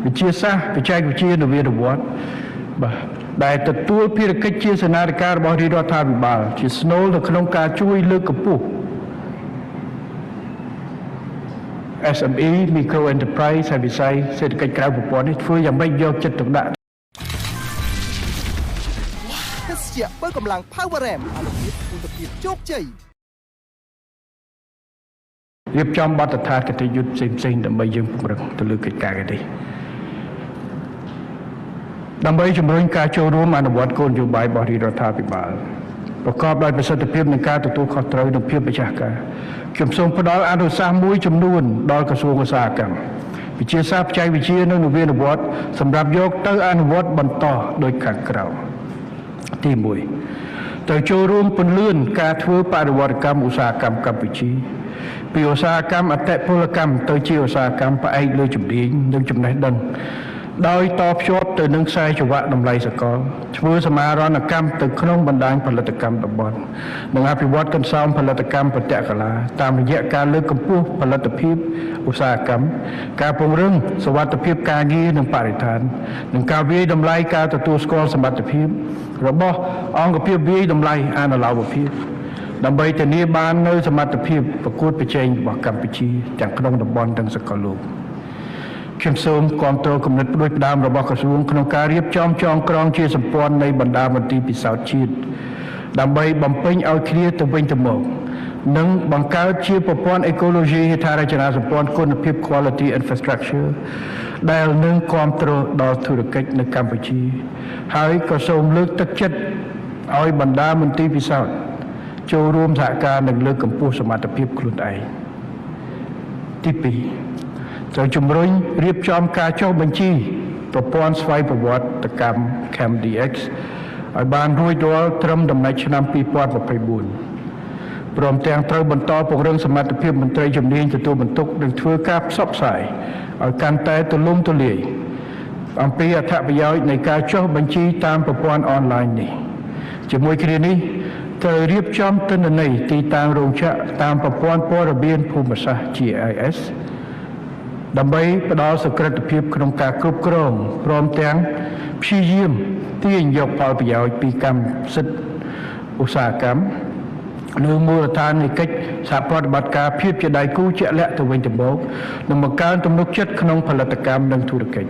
វិទ្យាសាស្ត្របច្ចេកវិទ្យានវានុវត្តន៍បាទដែលទទួលភារកិច្ចជាសេនាធិការរបស់រាជរដ្ឋាភិបាលជាស្នូលនៅក្នុងការជួយលើកកម្ពស់ SME Micro Enterprise ហើយវិស័យសេដ្ឋកិច្ចក្រៅប្រព័ន្ធនេះធ្វើយ៉ាងម៉េចយកចិត្តទុកដាក់ ទេសជ្ជៈបើកម្លាំង Power Ram អនុភាពគុណភាពជោគជ័យរៀបចំបទដ្ឋានគតិយុត្តផ្សេងៗដើម្បីយើងពង្រឹងទៅលើកិច្ចការនេះដើម្បីជំរុញការចូលរួមអនុវត្តគោលនយោបាយរបស់រដ្ឋាភិបាលប្រកបដោយប្រសិទ្ធភាពនិងការទទួលខុសត្រូវនិងភាពម្ចាស់ការខ្ញុំសូមផ្ដល់អនុសាសន៍មួយចំនួនដល់ក្រសួងឧស្សាហកម្មវិទ្យាសាស្ត្របច្ចេកវិទ្យានិងនវានុវត្តន៍សម្រាប់យកទៅអនុវត្តបន្តដោយខាងក្រោមទី1ត្រូវចូលរួមពន្លឿនការធ្វើបដិវត្តកម្មឧស្សាហកម្មកម្ពុជាពីឧស្សាហកម្មអតិពលកម្មទៅជាឧស្សាហកម្មផ្អែកលើជំនាញនិងចំណេះដឹងដោយតភ្ជាប់ទៅនឹងខ្សែចង្វាក់តម្លៃសកលធ្វើសមាហរណកម្មទៅក្នុងបណ្ដាញផលិតកម្មតំបន់និងអភិវឌ្ឍកន្សោមផលិតកម្មប្រតិកលាតាមរយៈការលើកកម្ពស់ផលិតភាពឧស្សាហកម្មការពង្រឹងសុវត្ថិភាពការងារនិងបរិស្ថាននិងការវាយតម្លៃការទទួលស្គាល់សមត្ថភាពរបស់អង្គភាពវាយតម្លៃអនុលោមភាពដើម្បីធានាបាននូវសមត្ថភាពប្រកួតប្រជែងរបស់កម្ពុជាទាំងក្នុងតំបន់និងសកលលោកខ្ញុំសូមគាំទ្រគំនិតផ្ដួចផ្ដើមរបស់ក្រសួងក្នុងការរៀបចំចងក្រងជាសម្ព័ន្ធនៃបណ្ដាមន្ទីរពិសោធន៍ជាតិដើម្បីបំពេញឲ្យគ្នាទៅវិញទៅមកនិងបង្កើតជាប្រព័ន្ធអេកូឡូស៊ីហេដ្ឋារចនាសម្ព័ន្ធគុណភាព quality infrastructure ដែលនឹងគាំទ្រដល់ធុរកិច្ចនៅកម្ពុជាហើយក៏សូមលើកទឹកចិត្តឲ្យបណ្ដាមន្ទីរពិសោធន៍ចូលរួមសហការនិងលើកកម្ពស់សមត្ថភាពខ្លួនឯងទី2ត្រូវជំរុញរៀបចំការចុះបញ្ជីប្រព័ន្ធស្វ័យប្រវត្តិកម្ម CAMDX ឲ្យបានរួចរាល់ត្រឹមដំណាច់ឆ្នាំ2024ព្រមទាំងត្រូវបន្តពង្រឹងសមត្ថភាពមន្ត្រីជំនាញទទួលបន្ទុកនិងធ្វើការផ្សព្វផ្សាយឲ្យកាន់តែទូលំទូលាយអំពីអត្ថប្រយោជន៍នៃការចុះបញ្ជីតាមប្រព័ន្ធអនឡាញនេះជាមួយគ្នានេះត្រូវរៀបចំទិន្នន័យទីតាំងរោងចក្រតាមប្រព័ន្ធព័ត៌មានភូមិសាស្ត្រ GIS ដើម្បីផ្ដល់សុក្រឹតភាពក្នុងការគ្រប់គ្រងព្រមទាំងព្យាយាមទាញយកផលប្រយោជន៍ពីកម្មសិទ្ធិឧស្សាហកម្មនៅមូលដ្ឋាននៃកិច្ចសហប្រតិបត្តិការភាពជាដៃគូជាក់លាក់ទៅវិញទៅមកនិងបង្កើនទំនុកចិត្តក្នុងផលិតកម្មនិងធុរកិច្ច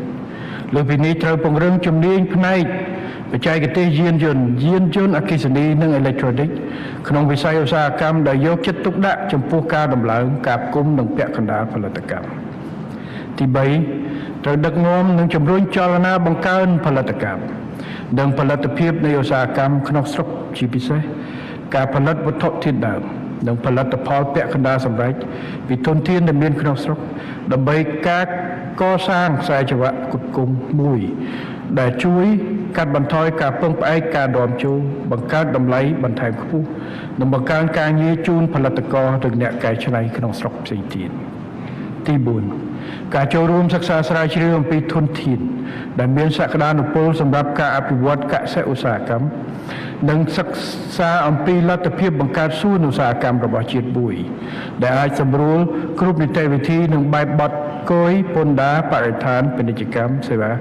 លើពីនេះត្រូវពង្រឹងជំនាញផ្នែកបច្ចេកទេសយានយន្តអគ្គិសនីនិងអេឡិចត្រូនិកក្នុងវិស័យឧស្សាហកម្មដែលយកចិត្តទុកដាក់ចំពោះការដំឡើងការផ្គុំនិងពាក់កណ្ដាលផលិតកម្មទី3ត្រូវដឹកនាំនិងជំរុញចលនាបង្កើនផលិតកម្មនិងផលិតភាពនៃឧស្សាហកម្មក្នុងស្រុកជាពិសេសការផលិតវត្ថុធាតុដើមនិងផលិតផលពាក់កណ្ដាលសម្រេចពីធនធានដែលមានក្នុងស្រុកដើម្បីការកសាងខ្សែចង្វាក់ផ្គត់ផ្គង់មួយដែលជួយកាត់បន្ថយការពឹងផ្អែកការនាំចូលបង្កើតតម្លៃបន្ថែមខ្ពស់និងបង្កើនការងារជូនផលិតករនិងអ្នកកែច្នៃក្នុងស្រុកផ្សេងទៀតទី4ការចូលរួមសិក្សាស្រាវជ្រាវអំពីធនធានដែលមានសក្តានុពលសម្រាប់ការអភិវឌ្ឍកសិឧស្សាហកម្មនិងសិក្សាអំពីលទ្ធភាពបង្កើតសួនឧស្សាហកម្មរបស់ជាតិមួយដែលអាចសម្រួលគ្រប់នីតិវិធីនិងបែបបទគយពន្ធដារបរិស្ថានពាណិជ្ជកម្មសេវា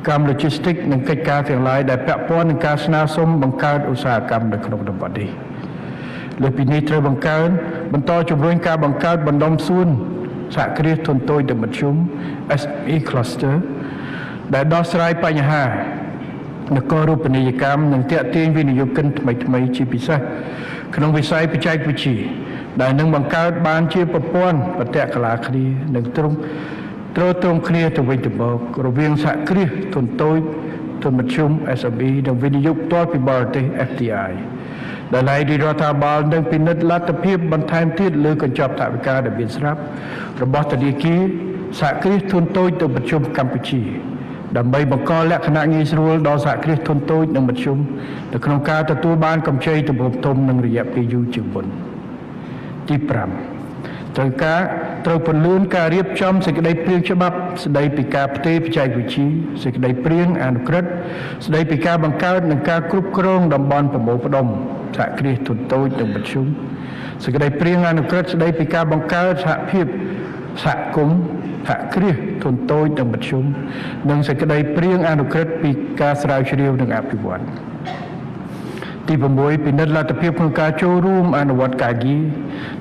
កម្ម logistics និងកិច្ចការទាំងឡាយដែលពាក់ព័ន្ធនឹងការស្នើសុំបង្កើតឧស្សាហកម្មនៅក្នុងតំបន់នេះលើពីនេះត្រូវបន្តជំរុញការបង្កើតបណ្ដុំសួនសហគ្រាសធុនតូចនិងមធ្យម SME Cluster ដែលដោះស្រាយបញ្ហានគររូបនីយកម្មនិងទាក់ទាញវិនិយោគិនថ្មីៗជាពិសេសក្នុងវិស័យបច្ចេកវិទ្យាដែលនឹងបង្កើតបានជាប្រព័ន្ធបតិកលាគ្នានិងទ្រង់គ្នាទៅវិញទៅមករវាងសហគ្រាសធុនតូចធុនមធ្យម SME និងវិនិយោគផ្ទាល់ពីបរទេស FDI ដែលរដ្ឋាភិបាលនឹងពិនិត្យលទ្ធភាពបន្ថែមទៀតលើកញ្ចប់ថវិកាដែលមានស្រាប់របស់ធនាគារសហគ្រាសធុនតូចទៅមធ្យមកម្ពុជាដើម្បីបង្កលក្ខណៈងាយស្រួលដល់សហគ្រាសធុនតូចនិងមធ្យមនៅក្នុងការទទួលបានកម្ចីទំហំធំនិងរយៈពេលយូរជាងមុនទី5ត្រូវពន្លឿនការរៀបចំសេចក្តីព្រាងច្បាប់ស្តីពីការផ្ទេរបច្ចេកវិទ្យាសេចក្តីព្រាងអនុក្រឹត្យស្តីពីការបង្កើតនិងការគ្រប់គ្រងតំបន់ប្រមូលផ្ដុំសហគ្រាសធុនតូចនិងមធ្យមសេចក្តីព្រាងអនុក្រឹត្យស្តីពីការបង្កើតសហភាពសហគមន៍សហគ្រាសធុនតូចនិងមធ្យមនិងសេចក្តីព្រាងអនុក្រឹត្យពីការស្រាវជ្រាវនិងអភិវឌ្ឍទី6ពិនិត្យលទ្ធភាពក្នុងការចូលរួមអនុវត្តការងារ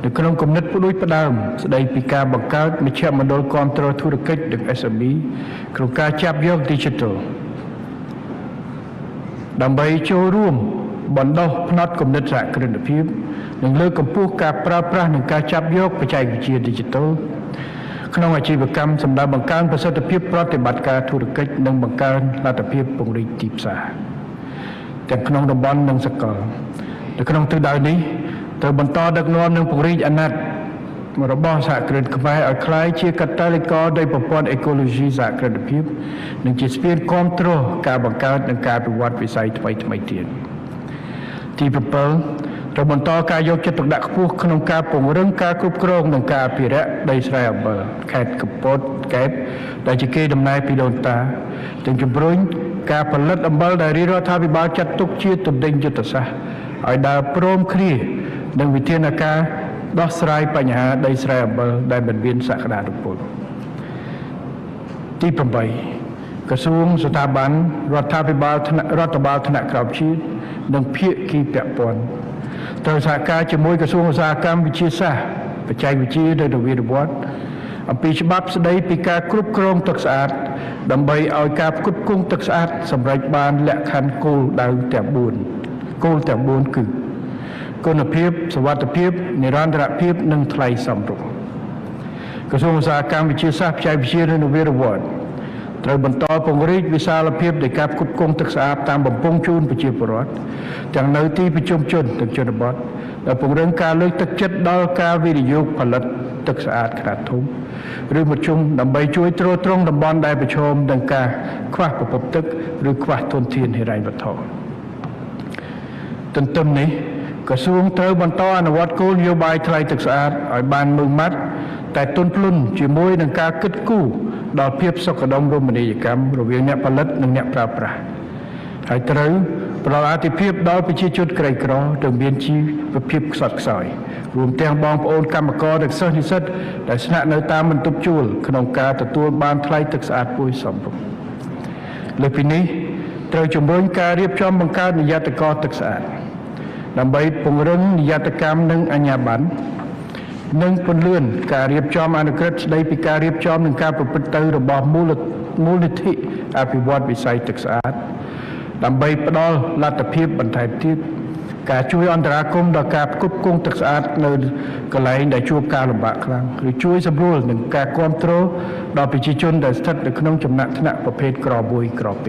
នៅក្នុងគំនិតផ្ដួចផ្ដើមស្តីពីការបង្កើតមជ្ឈមណ្ឌលគាំទ្រធុរកិច្ចនិង SME ក្នុងការចាប់យក Digital ដើម្បីចូលរួម បណ្ដុះផ្នត់គំនិតសហគ្រិនភាពនិងលើកកម្ពស់ការប្រើប្រាស់និងការចាប់យកបច្ចេកវិទ្យា Digital ក្នុងអាជីវកម្មសម្រាប់បង្កើនប្រសិទ្ធភាពប្រតិបត្តិការធុរកិច្ចនិងបង្កើនលទ្ធភាពពង្រីកទីផ្សារទាំងក្នុងតំបន់និងសកលនៅក្នុងទិសដៅនេះត្រូវបន្តដឹកនាំនិងពង្រីកអាណត្តិរបស់សហគ្រិនខ្មែរឲ្យក្លាយជាកាតាលីករនៃប្រព័ន្ធអេកូឡូស៊ីសហគ្រិនភាពនិងជាស្ពានគាំទ្រការបង្កើតនិងការអភិវឌ្ឍវិស័យថ្មីៗទៀតទី7ត្រូវបន្តការយកចិត្តទុកដាក់ខ្ពស់ក្នុងការពង្រឹងការគ្រប់គ្រងនិងការអភិរក្សដីស្រែអំបិលខេត្តកំពតកែបដែលជាកេរដំណែលពីដូនតាទាំងជំរុញការផលិតអំបិលដែលរាជរដ្ឋាភិបាលចាត់ទុកជាទន្ទេញយុទ្ធសាស្ត្រឲ្យដើរព្រមគ្នានឹងវិធានការដោះស្រាយបញ្ហាដីស្រែអំបិលដែលមិនមានសក្តានុពលទី8ក្រសួងស្ថាប័នរដ្ឋាភិបាលថ្នាក់ក្រោមជាតិនិងភាគីពាក់ព័ន្ធត្រូវសហការជាមួយក្រសួងឧស្សាហកម្មវិទ្យាសាស្ត្របច្ចេកវិទ្យានិងនវានុវត្តន៍អំពីច្បាប់ស្តីពីការគ្រប់គ្រងទឹកស្អាតដើម្បីឲ្យការផ្គត់ផ្គង់ទឹកស្អាតសម្រេចបានលក្ខខណ្ឌគោលដៅទាំង4គឺគុណភាពសុវត្ថិភាពនិរន្តរភាពនិងថ្លៃសមរម្យក្រសួងឧស្សាហកម្មវិទ្យាសាស្ត្របច្ចេកវិទ្យានិងនវានុវត្តន៍ត្រូវបន្តពង្រីកវិសាលភាពនៃការផ្គត់ផ្គង់ទឹកស្អាតតាមបំពង់ជូនប្រជាពលរដ្ឋទាំងនៅទីប្រជុំជននិងជនបទដែលពង្រឹងការលើកទឹកចិត្តដល់ការវិនិយោគផលិតទឹកស្អាតខ្នាតធំឬមធ្យមដើម្បីជួយទ្រទ្រង់តំបន់ដែលប្រឈមនឹងការខ្វះប្រភពទឹកឬខ្វះធនធានហិរញ្ញវត្ថុទន្ទឹមនេះក្រសួងត្រូវបន្តអនុវត្តគោលនយោបាយថ្លៃទឹកស្អាតឲ្យបានម៉ឺងម៉ាត់តែទន់ភ្លន់ជាមួយនឹងការគិតគូរដល់ភាពសុខដុមរមណីយកម្មរវាងអ្នកផលិតនិងអ្នកប្រើប្រាស់ហើយត្រូវផ្ដល់អាទិភាពដល់ប្រជាជនក្រីក្រដែលមានជីវភាពខ្សត់ខ្សោយរួមទាំងបងប្អូនកម្មករនិងសិស្សនិស្សិតដែលស្នាក់នៅតាមបន្ទប់ជួលក្នុងការទទួលបានថ្លៃទឹកស្អាតមួយសមរម្យលើសពីនេះត្រូវជំរុញការរៀបចំបង្កើតនិយត្តករទឹកស្អាតដើម្បីពង្រឹងនិយត្តកម្មនិងអាជ្ញាប័ណ្ណនិងពន្លឿនការរៀបចំអនុក្រឹត្យស្តីពីការរៀបចំនិងការប្រព្រឹត្តទៅរបស់មូលនិធិអភិវឌ្ឍវិស័យទឹកស្អាតដើម្បីផ្ដល់លទ្ធភាពបន្ថែមទៀតការជួយអន្តរាគមន៍ដល់ការផ្គត់ផ្គង់ទឹកស្អាតនៅកន្លែងដែលជួបការលំបាកខ្លាំងឬជួយសម្រួលនឹងការគ្រប់គ្រងដល់ប្រជាជនដែលស្ថិតនៅក្នុងចំណាក់ថ្នាក់ប្រភេទក្រ1ក្រ2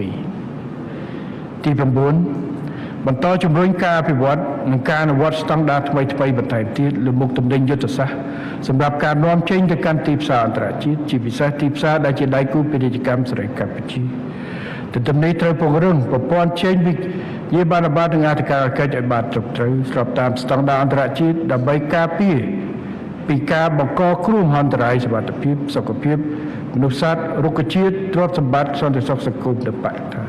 ទី9បន្តជំរុញការអភិវឌ្ឍនិងការអនុវត្តស្តង់ដារថ្មីៗបន្ថែមទៀតលើមុខទំនិញយុទ្ធសាស្ត្រសម្រាប់ការនាំចេញទៅកាន់ទីផ្សារអន្តរជាតិជាពិសេសទីផ្សារដែលជាដៃគូពាណិជ្ជកម្មសេរីកម្ពុជាទន្ទឹមនេះត្រូវពង្រឹងប្រព័ន្ធចេញវិយាបនបត្រនិងអធិការកិច្ចឲ្យបានត្រឹមត្រូវស្របតាមស្តង់ដារអន្តរជាតិដើម្បីការពារពីការបង្កគ្រោះមហន្តរាយសុវត្ថិភាពសុខភាពមនុស្សសត្វរុក្ខជាតិទ្រព្យសម្បត្តិសន្តិសុខសង្គមនិងបរិស្ថាន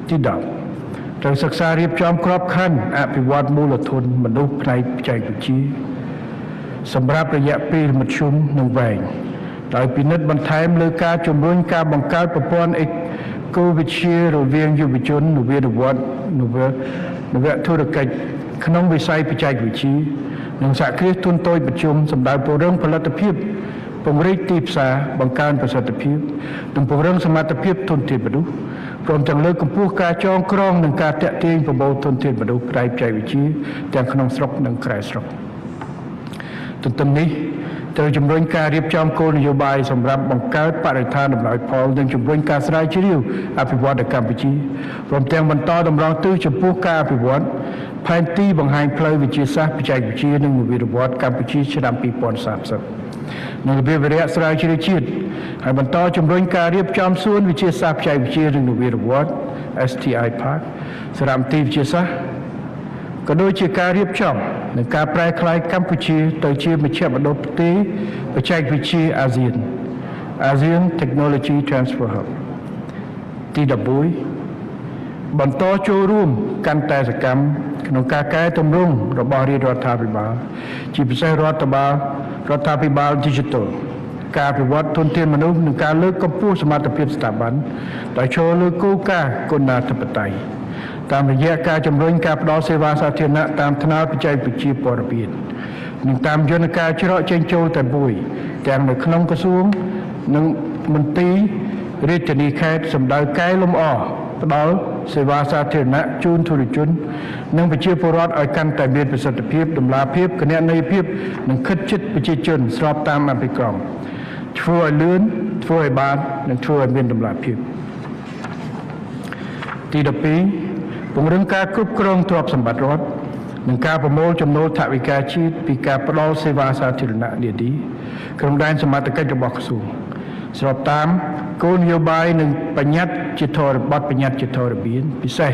ទី10ត្រូវសិក្សារៀបចំក្របខ័ណ្ឌអភិវឌ្ឍមូលធនមនុស្សផ្នែកបច្ចេកវិទ្យាសម្រាប់រយៈពេលមធ្យមនិងវែងដោយពិនិត្យបន្ថែមលើការជំរុញការបង្កើតប្រព័ន្ធអេកូវិទ្យារវាងយុវជននវានុវត្តន៍នវធុរកិច្ចក្នុងវិស័យបច្ចេកវិទ្យានិងសហគ្រាសធុនតូចមធ្យមសម្ដៅពង្រឹងផលិតភាពពង្រីកទីផ្សារបង្កើនប្រសិទ្ធភាពនិងពង្រឹងសមត្ថភាពធនធានមនុស្សព្រមទាំងលើកកម្ពស់ការចងក្រងនិងការតាក់ទាញប្រមូលធនធានមនុស្សផ្នែកបច្ចេកវិទ្យាទាំងក្នុងស្រុកនិងក្រៅស្រុកទន្ទឹមនេះត្រូវជំរុញការរៀបចំគោលនយោបាយសម្រាប់បង្កើតបរិស្ថានអំណោយផលនិងជំរុញការស្រាវជ្រាវអភិវឌ្ឍនៅកម្ពុជាព្រមទាំងបន្តតម្រង់ទិសចំពោះការអភិវឌ្ឍផែនទីបង្ហាញផ្លូវវិទ្យាសាស្ត្របច្ចេកវិទ្យានិងនវានុវត្តន៍កម្ពុជាឆ្នាំ2030និងរបៀបវារៈស្រាវជ្រាវជាតិហើយបន្តជំរុញការរៀបចំសួនវិទ្យាសាស្ត្របច្ចេកវិទ្យានិងនវានុវត្តន៍ STI Park សារមន្ទីរវិទ្យាសាស្ត្រក៏ដូចជាការរៀបចំនិងការប្រែក្លាយកម្ពុជាទៅជាមជ្ឈមណ្ឌលផ្ទេរបច្ចេកវិទ្យាអាស៊ាន ASEAN Technology Transfer Hub ទី11បន្តចូលរួមកាន់តែសកម្មក្នុងការកែតម្រង់របស់រាជរដ្ឋាភិបាលជាពិសេសរដ្ឋាភិបាល Digital ការអភិវឌ្ឍធនធានមនុស្សនិងការលើកកម្ពស់សមត្ថភាពស្ថាប័នដោយចូលលើគោលការណ៍គុណធិបតេយ្យតាមរយៈការជំរុញការផ្តល់សេវាសាធារណៈតាមថ្នាលបច្ចេកវិទ្យាព័ត៌មាននិងតាមយន្តការច្រកចេញចូលតែមួយទាំងនៅក្នុងក្រសួងនិងមន្ទីររាជធានីខេត្តសម្ដៅកែលម្អផ្ដល់ សេវាសាធារណៈជូនធុរជននិងប្រជាពលរដ្ឋឲ្យកាន់តែមានប្រសិទ្ធភាពតម្លាភាពគណនេយ្យភាពនិងខិតជិតប្រជាជនស្របតាមអភិក្រមធ្វើឲ្យលឿនធ្វើឲ្យបាននិងធ្វើឲ្យមានតម្លាភាពទី12ពង្រឹងការគ្រប់គ្រងទ្រព្យសម្បត្តិរដ្ឋនិងការប្រមូលចំណូលថវិកាជាតិពីការផ្តល់សេវាសាធារណៈនាទីក្រុមដែនសមត្ថកិច្ចរបស់ក្រសួងស្របតាមគោលនយោបាយនិងបញ្ញត្តិជាធរបទបញ្ញត្តិជាធរមានពិសេស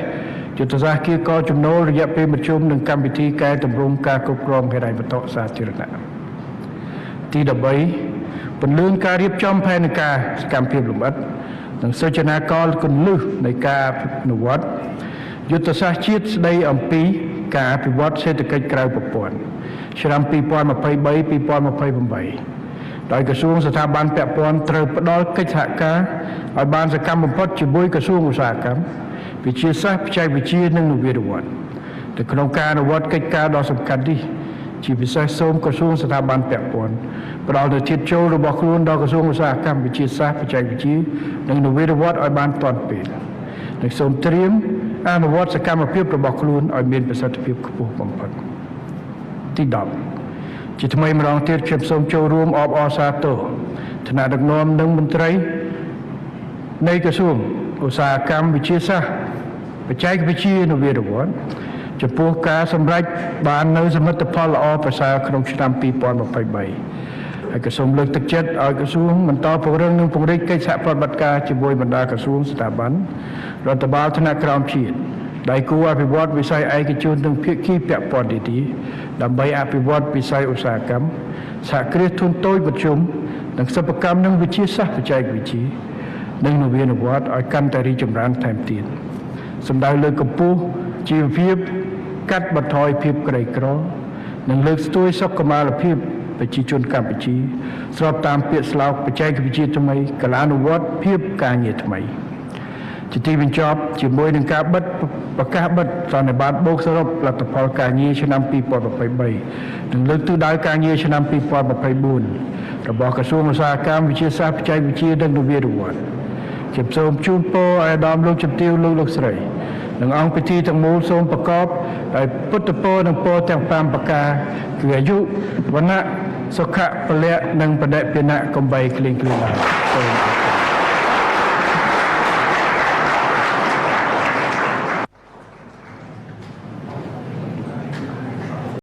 យុទ្ធសាស្ត្រគៀកចំណូលរយៈពេលមធ្យមនិងកម្មវិធីកែតម្រង់ការគ្រប់គ្រងហិរញ្ញវត្ថុសាធារណៈទី13ពន្លឿនការរៀបចំផែនការសកម្មភាពលម្អិតនិងសិចនាករគន្លឹះនៃការអនុវត្តយុទ្ធសាស្ត្រជាតិស្តីអំពីការអភិវឌ្ឍសេដ្ឋកិច្ចក្រៅប្រព័ន្ធឆ្នាំ 2023-2028 ដោយក្រសួងស្ថាប័នពាក់ព័ន្ធត្រូវផ្ដល់កិច្ចសហការឲ្យបានសកម្មបំផុតជាមួយក្រសួងឧស្សាហកម្មវិទ្យាសាស្ត្របច្ចេកវិទ្យានិងនវានុវត្តន៍នៅក្នុងការអនុវត្តកិច្ចការដ៏សំខាន់នេះជាពិសេសសូមក្រសួងស្ថាប័នពាក់ព័ន្ធផ្ដល់នូវធាតុចូលរបស់ខ្លួនដល់ក្រសួងឧស្សាហកម្មវិទ្យាសាស្ត្របច្ចេកវិទ្យានិងនវានុវត្តន៍ឲ្យបានទាន់ពេលនិងសូមត្រៀមអនុវត្តសកម្មភាពរបស់ខ្លួនឲ្យមានប្រសិទ្ធភាពខ្ពស់បំផុតទី10ជាថ្មីម្ដងទៀតខ្ញុំសូមចូលរួមអបអរសាទរថ្នាក់ដឹកនាំនិងមន្ត្រីនៃក្រសួងឧស្សាហកម្មវិទ្យាសាស្ត្របច្ចេកវិទ្យានិងនវានុវត្តន៍ចំពោះការសម្រេចបាននូវសមិទ្ធផលល្អប្រសើរក្នុងឆ្នាំ 2023 ហើយក៏សូមលើកទឹកចិត្តឲ្យក្រសួងបន្តពង្រឹងនិងពង្រីកកិច្ចសហប្រតិបត្តិការជាមួយបណ្ដាក្រសួងស្ថាប័នរដ្ឋបាលថ្នាក់ក្រោមជាតិដៃគូអភិវឌ្ឍវិស័យឯកជននិងភាគីពាក់ព័ន្ធទីដើម្បីអភិវឌ្ឍវិស័យឧស្សាហកម្មសហគ្រាសធុនតូចមធ្យមនិងសិប្បកម្មនិងវិទ្យាសាស្ត្របច្ចេកវិទ្យានិងនវានុវត្តន៍ឲ្យកាន់តែរីកចម្រើនថែមទៀតសម្ដៅលើកកម្ពស់ជីវភាពកាត់បន្ថយភាពក្រីក្រនិងលើកស្ទួយសុខុមាលភាពប្រជាជនកម្ពុជាស្របតាមពាក្យស្លោកបច្ចេកវិទ្យាថ្មីកលានុវត្តភាពការងារថ្មីជាទីបញ្ចប់ជាមួយនឹងការបិទប្រកាសបិទសន្និបាតបូកសរុបលទ្ធផលការងារឆ្នាំ 2023 និងលើកទិសដៅការងារឆ្នាំ 2024 របស់ក្រសួងឧស្សាហកម្មវិទ្យាសាស្ត្របច្ចេកវិទ្យានិងនវានុវត្តន៍ខ្ញុំសូមជូនពរឲ្យអាដាមលោកជំទាវលោកស្រីនិងអង្គពិធីទាំងមូលសូមប្រកបដោយពុទ្ធពរនិងពរទាំង5ប្រការគឺអាយុវណ្ណៈសុខៈពលៈនិងបដិភិណៈកំបីគ្លៀងគ្លៀងឡើយ